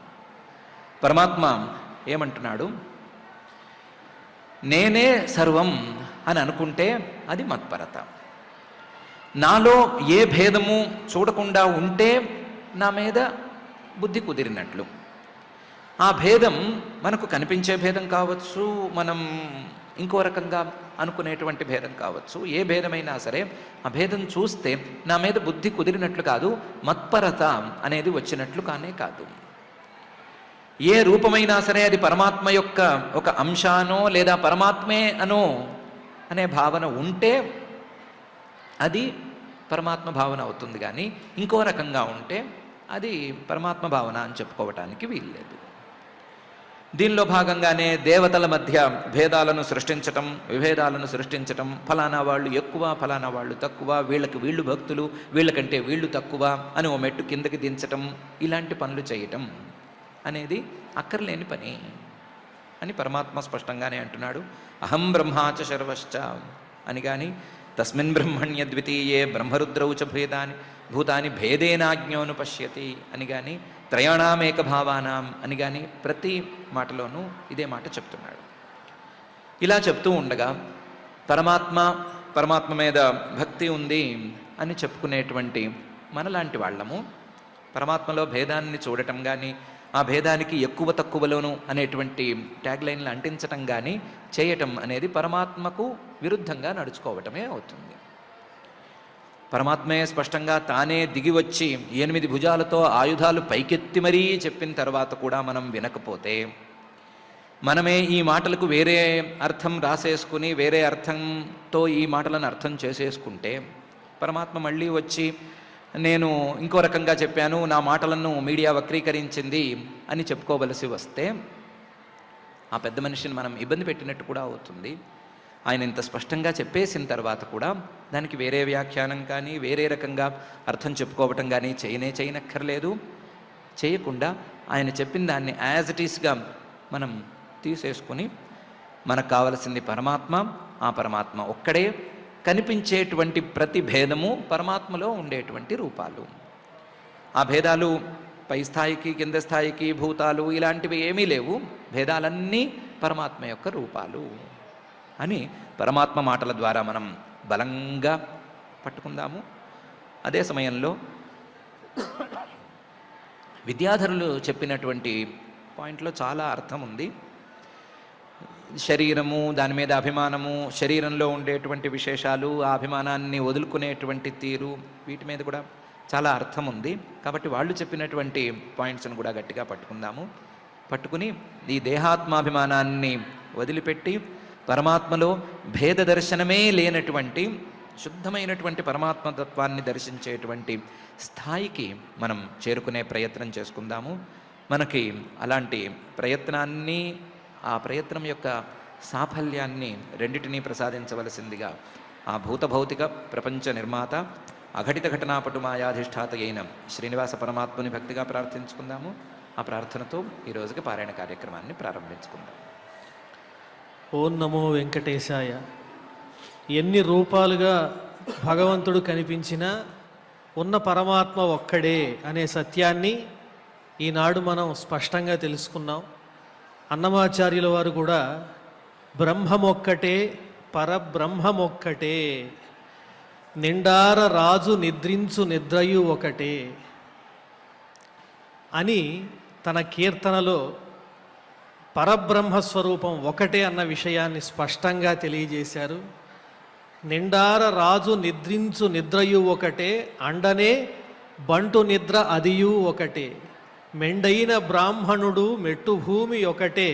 [SPEAKER 1] పరమాత్మ ఏమంటున్నాడు? నేనే సర్వం అని అనుకుంటే అది మత్పరత. నాలో ఏ భేదము చూడకుండా ఉంటే నా మీద బుద్ధి కుదిరినట్లు. ఆ భేదం మనకు కనిపించే భేదం కావచ్చు, మనం ఇంకో రకంగా అనుకునేటువంటి భేదం కావచ్చు. ఏ భేదమైనా సరే ఆ భేదం చూస్తే నా మీద బుద్ధి కుదిరినట్లు కాదు, మత్పరత అనేది వచ్చినట్లు కానే కాదు. ఏ రూపమైనా సరే అది పరమాత్మ యొక్క ఒక అంశానో లేదా పరమాత్మే అనో అనే భావన ఉంటే అది పరమాత్మ భావన అవుతుంది. కానీ ఇంకో రకంగా ఉంటే అది పరమాత్మ భావన అని చెప్పుకోవటానికి వీల్లేదు. దీనిలో భాగంగానే దేవతల మధ్య భేదాలను సృష్టించటం, విభేదాలను సృష్టించటం, ఫలానా వాళ్ళు ఎక్కువ, ఫలానా వాళ్ళు తక్కువ, వీళ్ళకి వీళ్ళు భక్తులు, వీళ్ళకంటే వీళ్ళు తక్కువ అని ఓ మెట్టు కిందకి దించటం, ఇలాంటి పనులు చేయటం అనేది అక్కర్లేని పని అని పరమాత్మ స్పష్టంగానే అంటున్నాడు. అహం బ్రహ్మాచ శర్వశ్చ అని కానీ, తస్మిన్ బ్రహ్మణ్య ద్వితీయే బ్రహ్మరుద్రౌ చ భేదాని భూతాని భేదేనాజ్ఞోను పశ్యతి అని కానీ, త్రయాణామేక భావానాం అని కానీ ప్రతి మాటలోనూ ఇదే మాట చెప్తున్నాడు. ఇలా చెప్తూ ఉండగా పరమాత్మ మీద భక్తి ఉంది అని చెప్పుకునేటువంటి మనలాంటి వాళ్ళము పరమాత్మలో భేదాన్ని చూడటం కానీ, ఆ భేదానికి ఎక్కువ తక్కువలోను అనేటువంటి ట్యాగ్లైన్లు అంటించటం కానీ చేయటం అనేది పరమాత్మకు విరుద్ధంగా నడుచుకోవటమే అవుతుంది. పరమాత్మే స్పష్టంగా తానే దిగి వచ్చి 8 భుజాలతో ఆయుధాలు పైకెత్తి మరీ చెప్పిన తర్వాత కూడా మనం వినకపోతే, మనమే ఈ మాటలకు వేరే అర్థం రాసేసుకుని వేరే అర్థంతో ఈ మాటలను అర్థం చేసేసుకుంటే, పరమాత్మ మళ్ళీ వచ్చి నేను ఇంకో రకంగా చెప్పాను, నా మాటలను మీడియా వక్రీకరించింది అని చెప్పుకోవలసి వస్తే ఆ పెద్ద మనిషిని మనం ఇబ్బంది పెట్టినట్టు కూడా అవుతుంది. ఆయన ఇంత స్పష్టంగా చెప్పేసిన తర్వాత కూడా దానికి వేరే వ్యాఖ్యానం కానీ వేరే రకంగా అర్థం చెప్పుకోవటం కానీ చేయనక్కర్లేదు. చేయకుండా ఆయన చెప్పిన దాన్ని యాజ్ ఇట్ ఈస్గా మనం తీసేసుకుని మనకు కావలసింది పరమాత్మ, ఆ పరమాత్మ ఒక్కడే, కనిపించేటువంటి ప్రతి భేదము పరమాత్మలో ఉండేటువంటి రూపాలు. ఆ భేదాలు పై స్థాయికి కింద స్థాయికి భూతాలు ఇలాంటివి ఏమీ లేవు, భేదాలన్నీ పరమాత్మ యొక్క రూపాలు అని పరమాత్మ మాటల ద్వారా మనం బలంగా పట్టుకుందాము. అదే సమయంలో విద్యాధరులు చెప్పినటువంటి పాయింట్లో చాలా అర్థం ఉంది. శరీరము, దాని మీద అభిమానము, శరీరంలో ఉండేటువంటి విశేషాలు, ఆ అభిమానాన్ని వదులుకునేటువంటి తీరు, వీటి మీద కూడా చాలా అర్థం ఉంది. కాబట్టి వాళ్ళు చెప్పినటువంటి పాయింట్స్ని కూడా గట్టిగా పట్టుకుందాము. పట్టుకుని ఈ దేహాత్మాభిమానాన్ని వదిలిపెట్టి పరమాత్మలో భేద దర్శనమే లేనటువంటి శుద్ధమైనటువంటి పరమాత్మతత్వాన్ని దర్శించేటువంటి స్థాయికి మనం చేరుకునే ప్రయత్నం చేసుకుందాము. మనకి అలాంటి ప్రయత్నాన్ని, ఆ ప్రయత్నం యొక్క సాఫల్యాన్ని రెండిటినీ ప్రసాదించవలసిందిగా ఆ భౌతిక ప్రపంచ నిర్మాత అఘటిత ఘటనాపటు మాయాధిష్ఠాత అయిన శ్రీనివాస పరమాత్మని భక్తిగా ప్రార్థించుకుందాము. ఆ ప్రార్థనతో ఈ రోజుకి పారాయణ కార్యక్రమాన్ని ప్రారంభించుకుందాం.
[SPEAKER 3] ఓం నమో వెంకటేశాయ. ఎన్ని రూపాలుగా భగవంతుడు కనిపించినా ఉన్న పరమాత్మ ఒక్కడే అనే సత్యాన్ని ఈనాడు మనం స్పష్టంగా తెలుసుకున్నాం. అన్నమాచార్యుల వారు కూడా బ్రహ్మమొక్కటే, పరబ్రహ్మమొక్కటే, నిండార రాజు నిద్రించు నిద్రయు ఒకటే అని తన కీర్తనలో పరబ్రహ్మస్వరూపం ఒకటే అన్న విషయాన్ని స్పష్టంగా తెలియజేశారు. నిండార రాజు నిద్రించు నిద్రయు ఒకటే, అండనే బంటు నిద్ర అదియు ఒకటే, మెండైన బ్రాహ్మణుడు మెట్టు భూమి ఒకటే,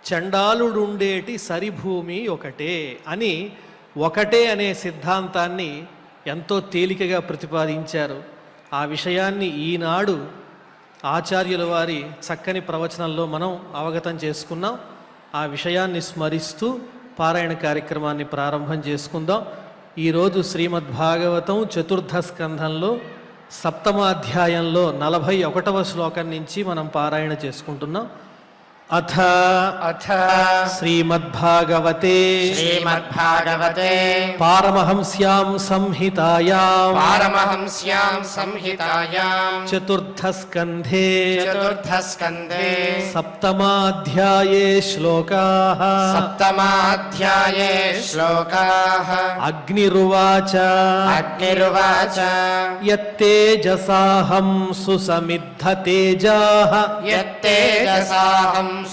[SPEAKER 3] చండాలుడుండేటి సరిభూమి ఒకటే అని ఒకటే అనే సిద్ధాంతాన్ని ఎంతో తేలికగా ప్రతిపాదించారు. ఆ విషయాన్ని ఈనాడు ఆచార్యుల వారి చక్కని ప్రవచనంలో మనం అవగతం చేసుకున్నాం. ఆ విషయాన్ని స్మరిస్తూ పారాయణ కార్యక్రమాన్ని ప్రారంభం చేసుకుందాం. ఈరోజు శ్రీమద్భాగవతం చతుర్థ స్కంధంలో 7వ అధ్యాయంలో 41వ శ్లోకం నుంచి మనం పారాయణ చేసుకుంటున్నాం. అథ శ్రీమద్భాగవతే పారమహంస్యాం సంహితాయాం చతుర్థ స్కంధే 7థాధ్యాయే శ్లోకాః అగ్నిరువాచ యత్తేజసాహం సుసమిద్ధ తేజాః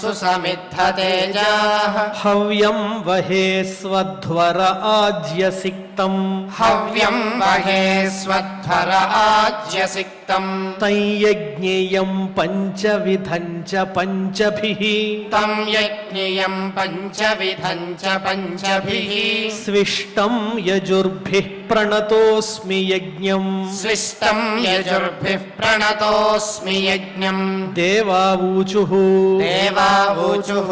[SPEAKER 2] सुसमिद्धतेजाः
[SPEAKER 3] हव्यं वहे स्वध्वर आज्यसिक्तं
[SPEAKER 2] हव्यं वहे स्वध्वर आज्यसिक्तम्
[SPEAKER 3] तैयज्ञेयं पञ्चविधं च पञ्चभिः
[SPEAKER 2] तं यज्ञियं पञ्चविधं च पञ्चभिः
[SPEAKER 3] स्विष्टं यजुर्भिः प्रणतोऽस्मि यज्ञं
[SPEAKER 2] स्विष्टं यजुर्भिः प्रणतोऽस्मि यज्ञम्
[SPEAKER 3] देवावूचुः
[SPEAKER 2] देवावूचुः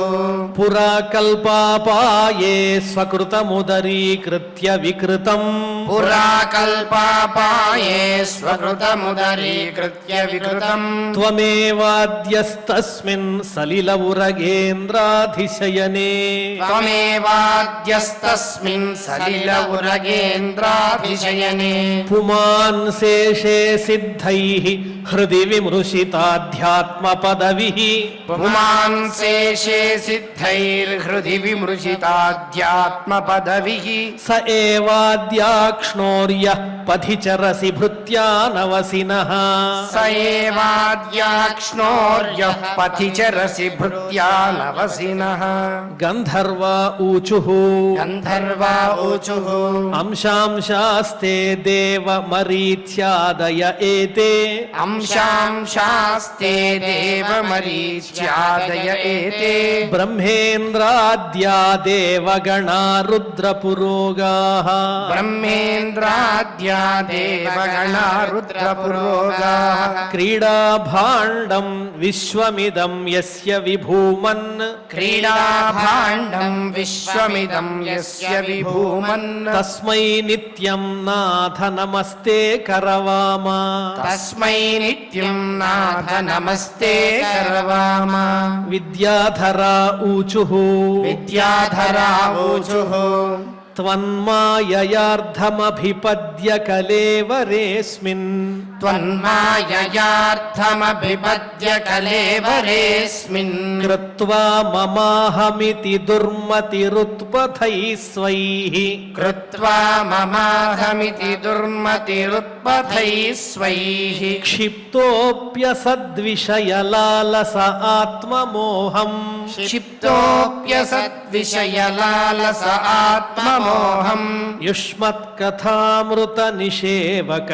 [SPEAKER 3] पुरा कल्पापाये स्वकृतमुदरीकृत्य विकृतम्
[SPEAKER 2] पुरा कल्पापाये स्वकृतमुदरीकृत्य विकृतम्
[SPEAKER 3] त्वमेवाद्यस्तस्मिन् सलिल उरगेन्द्राधिशयने
[SPEAKER 2] त्वमेवाद्यस्तस्मिन् सलिल उरगेन्द्राभिशयने
[SPEAKER 3] पुमान् शेषे सिद्धैः हृदि विमृशिताध्यात्मपदविः
[SPEAKER 2] पुमान् शेषे सिद्धैर्हृदि विमृशिताध्यात्मपदविः
[SPEAKER 3] स एवाद्याक्ष्णोर्यः पथिचरसि भृत्या नवसिनः
[SPEAKER 2] स एवाद्याक्ष्णोर्यः पथिचरसि भृत्या नवसिनः
[SPEAKER 3] गन्धर्वा ऊचुः
[SPEAKER 2] गन्धर्वा ऊचुः
[SPEAKER 3] अंशांशास्ते देवमरीच्यादय एते
[SPEAKER 2] अंशांशास्ते देवमरीच्यादय एते
[SPEAKER 3] ब्रह्मेन्द्राद्या देवगणा रुद्रपुरोगाः
[SPEAKER 2] ब्रह्मेन्द्राद्या देवगणा रुद्रपुरोगाः
[SPEAKER 3] क्रीडाभाण्डं विश्वमिदं यस्य विभूमन्
[SPEAKER 2] क्रीडाभाण्डं विश्वमिदं यस्य विभूमन्
[SPEAKER 3] तस्मै नित्यं नाथ नमस्ते करवाम
[SPEAKER 2] तस्मै नित्यं नाथ नमस्ते करवाम
[SPEAKER 3] विद्याधरा ऊचुः
[SPEAKER 2] विद्याधरा ऊचुः
[SPEAKER 3] त्वन्माययार्धमभिपद्य कलेवरेऽस्मिन्
[SPEAKER 2] त्वन्माययार्थमभिपद्य कलेवरेऽस्मिन्
[SPEAKER 3] कृत्वा ममाहमिति दुर्मतिरुत्पथैः स्वैः
[SPEAKER 2] कृत्वा ममाहमिति दुर्मतिरुत्पथैः स्वैः
[SPEAKER 3] क्षिप्तोऽप्यसद्विषयलालस आत्ममोहम्
[SPEAKER 2] क्षिप्तोऽप्यसद्विषयलालस आत्ममोहम्
[SPEAKER 3] युष्मत्कथामृतनिषेवक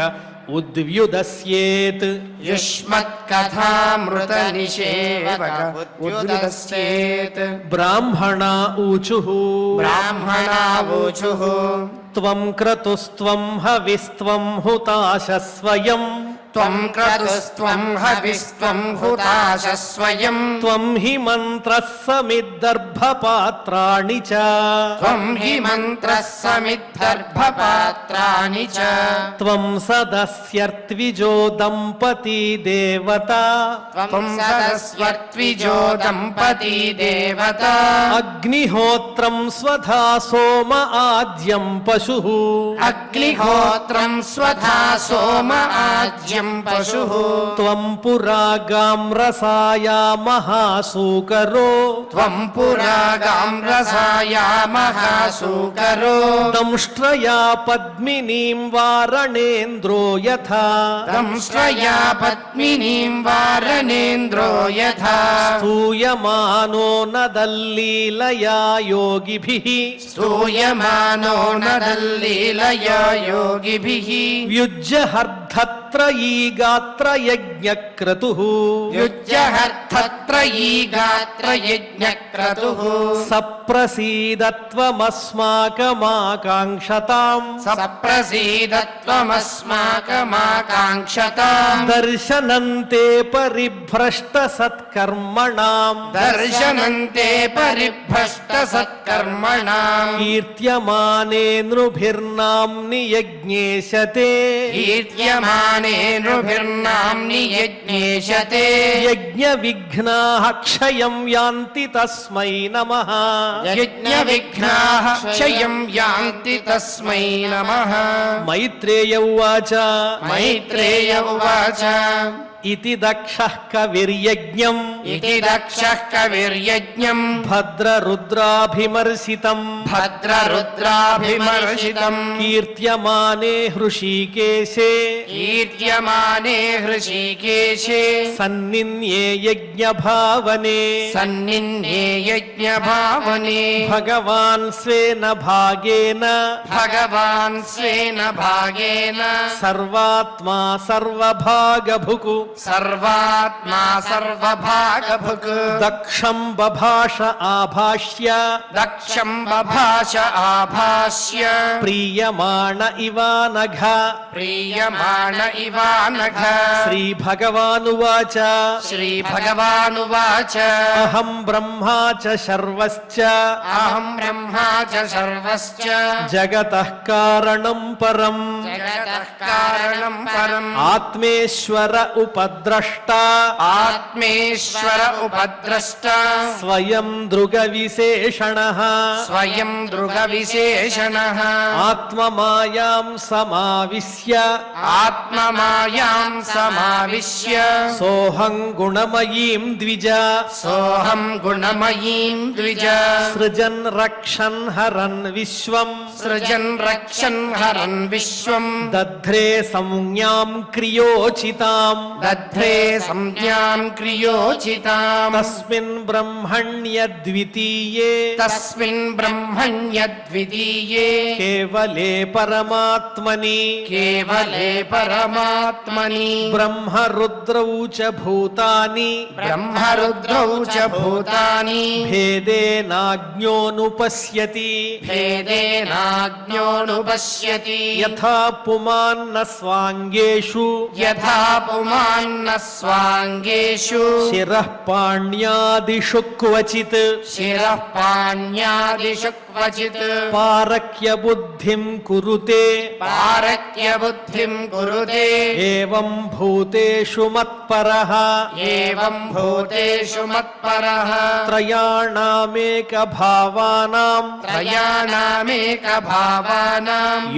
[SPEAKER 3] उद्व्युदस्येत्
[SPEAKER 2] युष्मत्कथामृतनिषेवक उद्युदस्येत्
[SPEAKER 3] ब्राह्मणा ऊचुः
[SPEAKER 2] ब्राह्मणा ऊचुः
[SPEAKER 3] त्वं क्रतुस्त्वं हविस्त्वं हुताशः स्वयम्
[SPEAKER 2] त्वं क्रतुस्त्वं हविस्त्वं हुताश स्वयं
[SPEAKER 3] त्वं हि मन्त्रः समिद्धर्भपात्राणि च
[SPEAKER 2] त्वं हि मन्त्रः समिद्धर्भपात्राणि च
[SPEAKER 3] त्वं सदस्यर्त्विजो दम्पती देवता
[SPEAKER 2] त्वं सदस्वर्त्विजो दम्पती देवता
[SPEAKER 3] अग्निहोत्रं स्वधा सोम आज्यं पशुः
[SPEAKER 2] अग्निहोत्रं स्वधा सोम आज्यं पशुः
[SPEAKER 3] त्वं पुरा गां रसाया महासूकरो
[SPEAKER 2] त्वं पुरा गां रसाया महासूकरो
[SPEAKER 3] दंष्ट्रया पद्मिनीं वारणेन्द्रो यथा
[SPEAKER 2] दंष्ट्रया पद्मिनीं वारणेन्द्रो यथा
[SPEAKER 3] स्तूयमानो नदल्लीलया योगिभिः
[SPEAKER 2] स्तूयमानो नदल्लीलया योगिभिः
[SPEAKER 3] व्युज्यहर्धत्रयी गात्रयज्ञक्रतुः
[SPEAKER 2] युज्यहर्थत्रयी गात्रयज्ञक्रतुः
[SPEAKER 3] सप्रसीदत्वमस्माकमाकाङ्क्षताम्
[SPEAKER 2] सप्रसीदत्वमस्माकमाकाङ्क्षताम्
[SPEAKER 3] दर्शनन्ते परिभ्रष्टसत्कर्मणाम्
[SPEAKER 2] दर्शनन्ते परिभ्रष्टसत्कर्मणाम्
[SPEAKER 3] कीर्त्यमाने नृभिर्नाम्नि यज्ञेशते
[SPEAKER 2] कीर्त्यमाने नृभिर्नाम्नि यज्ञेशते
[SPEAKER 3] यज्ञविघ्नाः क्षयं यान्ति तस्मै नमः
[SPEAKER 2] यज्ञविघ्नाः क्षयं यान्ति तस्मै नमः
[SPEAKER 3] मैत्रेय उवाच
[SPEAKER 2] मैत्रेय उवाच
[SPEAKER 3] इति दक्षः कविर्यज्ञम्
[SPEAKER 2] इति दक्षः कविर्यज्ञम्
[SPEAKER 3] भद्ररुद्राभिमर्शितम्
[SPEAKER 2] भद्ररुद्राभिमर्शितम्
[SPEAKER 3] कीर्त्यमाने हृषीकेशे
[SPEAKER 2] कीर्त्यमाने हृषीकेशे
[SPEAKER 3] सन्निन्ये यज्ञभावने
[SPEAKER 2] सन्निन्ये यज्ञभावने
[SPEAKER 3] भगवान् स्वेन भागेन
[SPEAKER 2] भगवान् स्वेन भागेन
[SPEAKER 3] सर्वात्मा सर्वभागभुक्
[SPEAKER 2] सर्वात्मा सर्वभागभुक्
[SPEAKER 3] दक्षं बभाष आभाष्य
[SPEAKER 2] दक्षं बभाष आभाष्य
[SPEAKER 3] प्रीयमाण इवानघ
[SPEAKER 2] प्रीयमाण इवानघ
[SPEAKER 3] श्रीभगवानुवाच
[SPEAKER 2] श्रीभगवानुवाच
[SPEAKER 3] अहं ब्रह्मा च शर्वश्च
[SPEAKER 2] अहं ब्रह्मा च सर्वश्च
[SPEAKER 3] जगतः कारणं परम्
[SPEAKER 2] जगतः कारणं परम्
[SPEAKER 3] आत्मेश्वर उपद्रष्टा
[SPEAKER 2] आत्मेश्वर उपद्रष्ट
[SPEAKER 3] स्वयं दृगविशेषणः
[SPEAKER 2] स्वयं दृगविशेषणः
[SPEAKER 3] आत्ममायां समाविश्य
[SPEAKER 2] आत्ममायां समाविश्य
[SPEAKER 3] सोऽहं गुणमयीं द्विज
[SPEAKER 2] सोऽहं गुणमयीं द्विज
[SPEAKER 3] सृजन् रक्षन् हरन् विश्वम्
[SPEAKER 2] सृजन् रक्षन् हरन् विश्वम्
[SPEAKER 3] दध्रे संज्ञां क्रियोचिताम्
[SPEAKER 2] दध्रे संज्ञां क्रियोचिताम्
[SPEAKER 3] तस्मिन् ब्रह्मण्यद्वितीये
[SPEAKER 2] तस्मिन् ब्रह्मण्यद्वितीये
[SPEAKER 3] केवले परमात्मनि
[SPEAKER 2] केवले परमात्मनि
[SPEAKER 3] ब्रह्मरुद्रौ च भूतानि
[SPEAKER 2] ब्रह्मरुद्रौ च भूतानि
[SPEAKER 3] भेदेनाज्ञोऽनुपश्यति
[SPEAKER 2] भेदेनाज्ञोऽनुपश्यति
[SPEAKER 3] यथा पुमान्न स्वाङ्गेषु
[SPEAKER 2] यथा पुमान्न स्वाङ्गेषु
[SPEAKER 3] शिरः पाण्यादिषु क्वचित्
[SPEAKER 2] शिरः पाण्यादिषु क्वचित्
[SPEAKER 3] पारक्य बुद्धिं कुरुते
[SPEAKER 2] पारक्य बुद्धिं कुरुते
[SPEAKER 3] एवं भूतेषु मत्परः
[SPEAKER 2] एवं भूतेषु मत्परः
[SPEAKER 3] त्रयाणामेकभावानां
[SPEAKER 2] त्रयाणामेकभावानां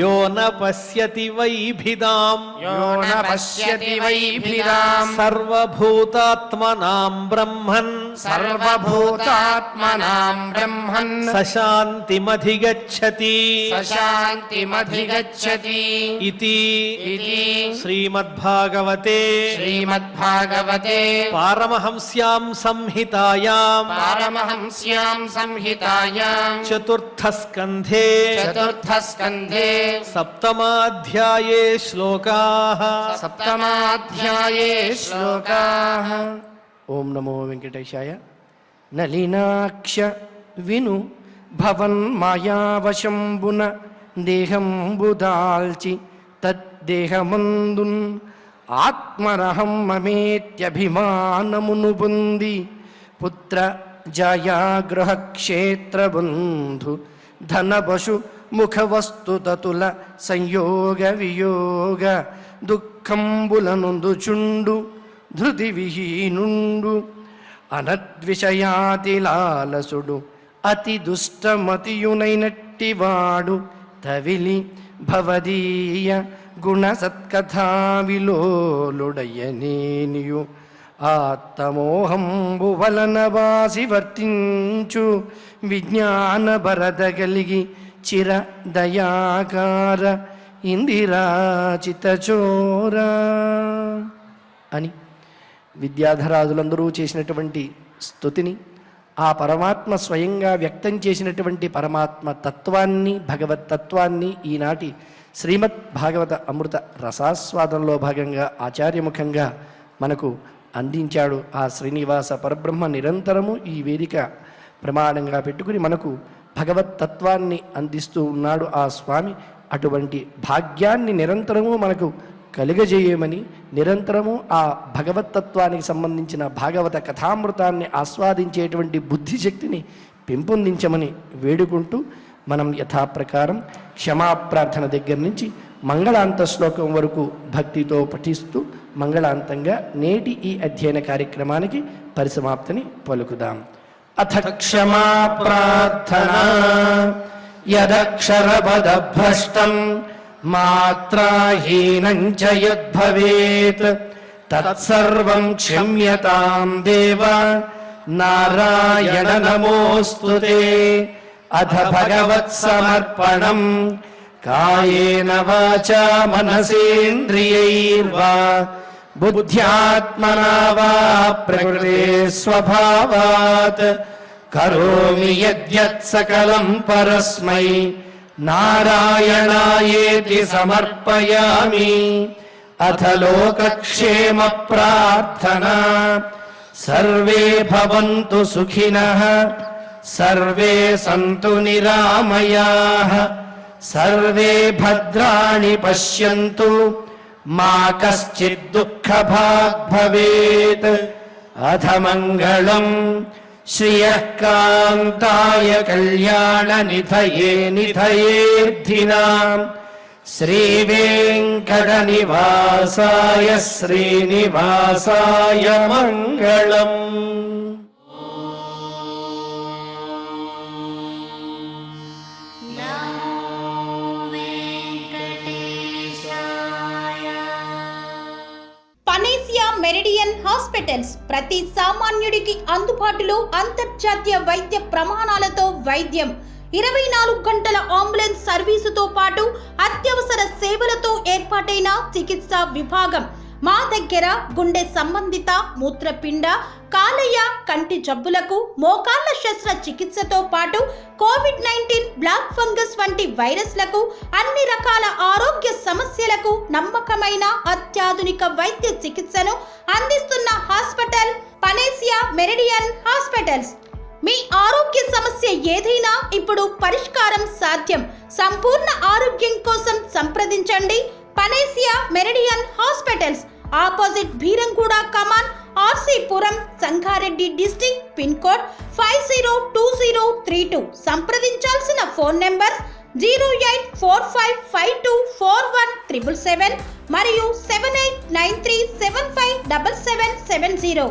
[SPEAKER 3] यो न पश्यति वैभिदाम्
[SPEAKER 2] यो न पश्यति वैभिदाम्
[SPEAKER 3] सर्वभूतात्मनां ब्रह्मन्
[SPEAKER 2] सर्वभूतात्मनां ब्रह्मन्
[SPEAKER 3] सशान्तिमधिगच्छति
[SPEAKER 2] सशान्तिमधिगच्छति
[SPEAKER 3] इति
[SPEAKER 2] इति
[SPEAKER 3] श्रीमद्भागवते
[SPEAKER 2] श्रीमद्भागवते
[SPEAKER 3] पारमहंस्यां संहितायां
[SPEAKER 2] पारमहंस्यां संहितायां
[SPEAKER 3] चतुर्थस्कन्धे
[SPEAKER 2] चतुर्थस्कन्धे
[SPEAKER 3] सप्तमाध्याये श्लोकाः
[SPEAKER 2] सप्तमाध्याये श्लोकाः। ओम नमो वेंकटेशाय। नलिनाक्ष विनु भवन् मायावशंबुन देहंबुदाल्चि तद्देहमंदुन् आत्मरहं ममेत्यभिमानमुनु పొంది పుత్ర జయాగ్రహ క్షేత్ర బంధు ధనపశు ముఖవస్తు తతుల సంయోగ వియోగ దుఃఖంబులనుందుచుండు ధృతి విహీనుండు అనద్విషయాతిలాలసుడు అతి దుష్టమతియునైనట్టివాడు తవిలి భవదీయ గుణ సత్కథా విలోలుడయనేనియు ఆత్మోహంబు వలన వాసి వర్తించు విజ్ఞాన భరద కలిగి చిర దయాకార ఇందిరాచిత చోరా అని విద్యాధరాదులందరూ చేసినటువంటి స్తుతిని, ఆ పరమాత్మ స్వయంగా వ్యక్తం చేసినటువంటి పరమాత్మ తత్వాన్ని, భగవత్ తత్వాన్ని ఈనాటి శ్రీమద్ భాగవత అమృత రసాస్వాదంలో భాగంగా ఆచార్యముఖంగా మనకు అందించాడు. ఆ శ్రీనివాస పరబ్రహ్మ నిరంతరము ఈ వేదిక ప్రమాణంగా పెట్టుకుని మనకు భగవత్ తత్వాన్ని అందిస్తూ ఉన్నాడు ఆ స్వామి. అటువంటి భాగ్యాన్ని నిరంతరము మనకు కలుగజేయమని, నిరంతరము ఆ భగవత్తత్వానికి సంబంధించిన భాగవత కథామృతాన్ని ఆస్వాదించేటువంటి బుద్ధిశక్తిని పెంపొందించమని వేడుకుంటూ మనం యథాప్రకారం క్షమాప్రార్థన దగ్గర నుంచి మంగళాంత శ్లోకం వరకు భక్తితో పఠిస్తూ మంగళాంతంగా నేటి ఈ అధ్యయన కార్యక్రమానికి పరిసమాప్తిని పలుకుదాం. అథ క్షమా ప్రార్థనా యదక్షరపదభ్రష్టం మాత్రాహీనం చ యద్భవేత్ తత్సర్వం క్షమ్యతాం దేవ నారాయణ నమోస్తుతే. అథ భగవత్సమర్పణం కాయేన వాచా మనసేంద్రియైర్వా బుద్ధ్యాత్మనా వా ప్రకృతే స్వభావాత్ కరోమి యద్యత్ సకలం పరస్మై నారాయణాయేతి సమర్పయామి. అథ లోకక్షేమ ప్రార్థనా సర్వే భవంతు సుఖినః సర్వే సంతు నిరామయాః సర్వే భద్రాణి పశ్యంతు మా కశ్చిద్ దుఃఖభాగ్ భవేత్. అథ మంగళం శ్రియః కాంతాయ కళ్యాణ నిధయే నిధయేర్థినాం శ్రీవేంకట నివాసాయ శ్రీనివాసాయ మంగళం.
[SPEAKER 4] పనేసియా మెరిడియన్ హాస్పిటల్స్ ప్రతి సామాన్యుడికి అందుబాటులో అంతర్జాతీయ వైద్య ప్రమాణాలతో వైద్యం, 24 గంటల అంబులెన్స్ సర్వీసుతో పాటు అత్యవసర సేవలతో ఏర్పాటైన చికిత్సా విభాగం. మా దగ్గర గుండె సంబంధిత, మూత్రపిండ, కాలేయ, కంటి జబ్బులకు, మోకాళ్ల శస్త్ర చికిత్సతో పాటు కోవిడ్-19, బ్లాక్ ఫంగస్ వంటి వైరస్లకు, అన్ని రకాల ఆరోగ్య సమస్యలకు నమ్మకమైన అత్యాధునిక వైద్య చికిత్సను అందిస్తున్న హాస్పిటల్ పనేసియా మెరిడియన్ హాస్పిటల్స్. మీ ఆరోగ్య సమస్య ఏదైనా ఇప్పుడు పరిష్కారం సాధ్యం. సంపూర్ణ ఆరోగ్యం కోసం సంప్రదించండి Panacea Meridian hospitals. Opposite Bheeramguda Kaman, RC Puram, Sangareddy district. Pin code 502032. సంప్రదించాల్సిన ఫోన్ నెంబర్ 0845524177 మరియు 7893757770.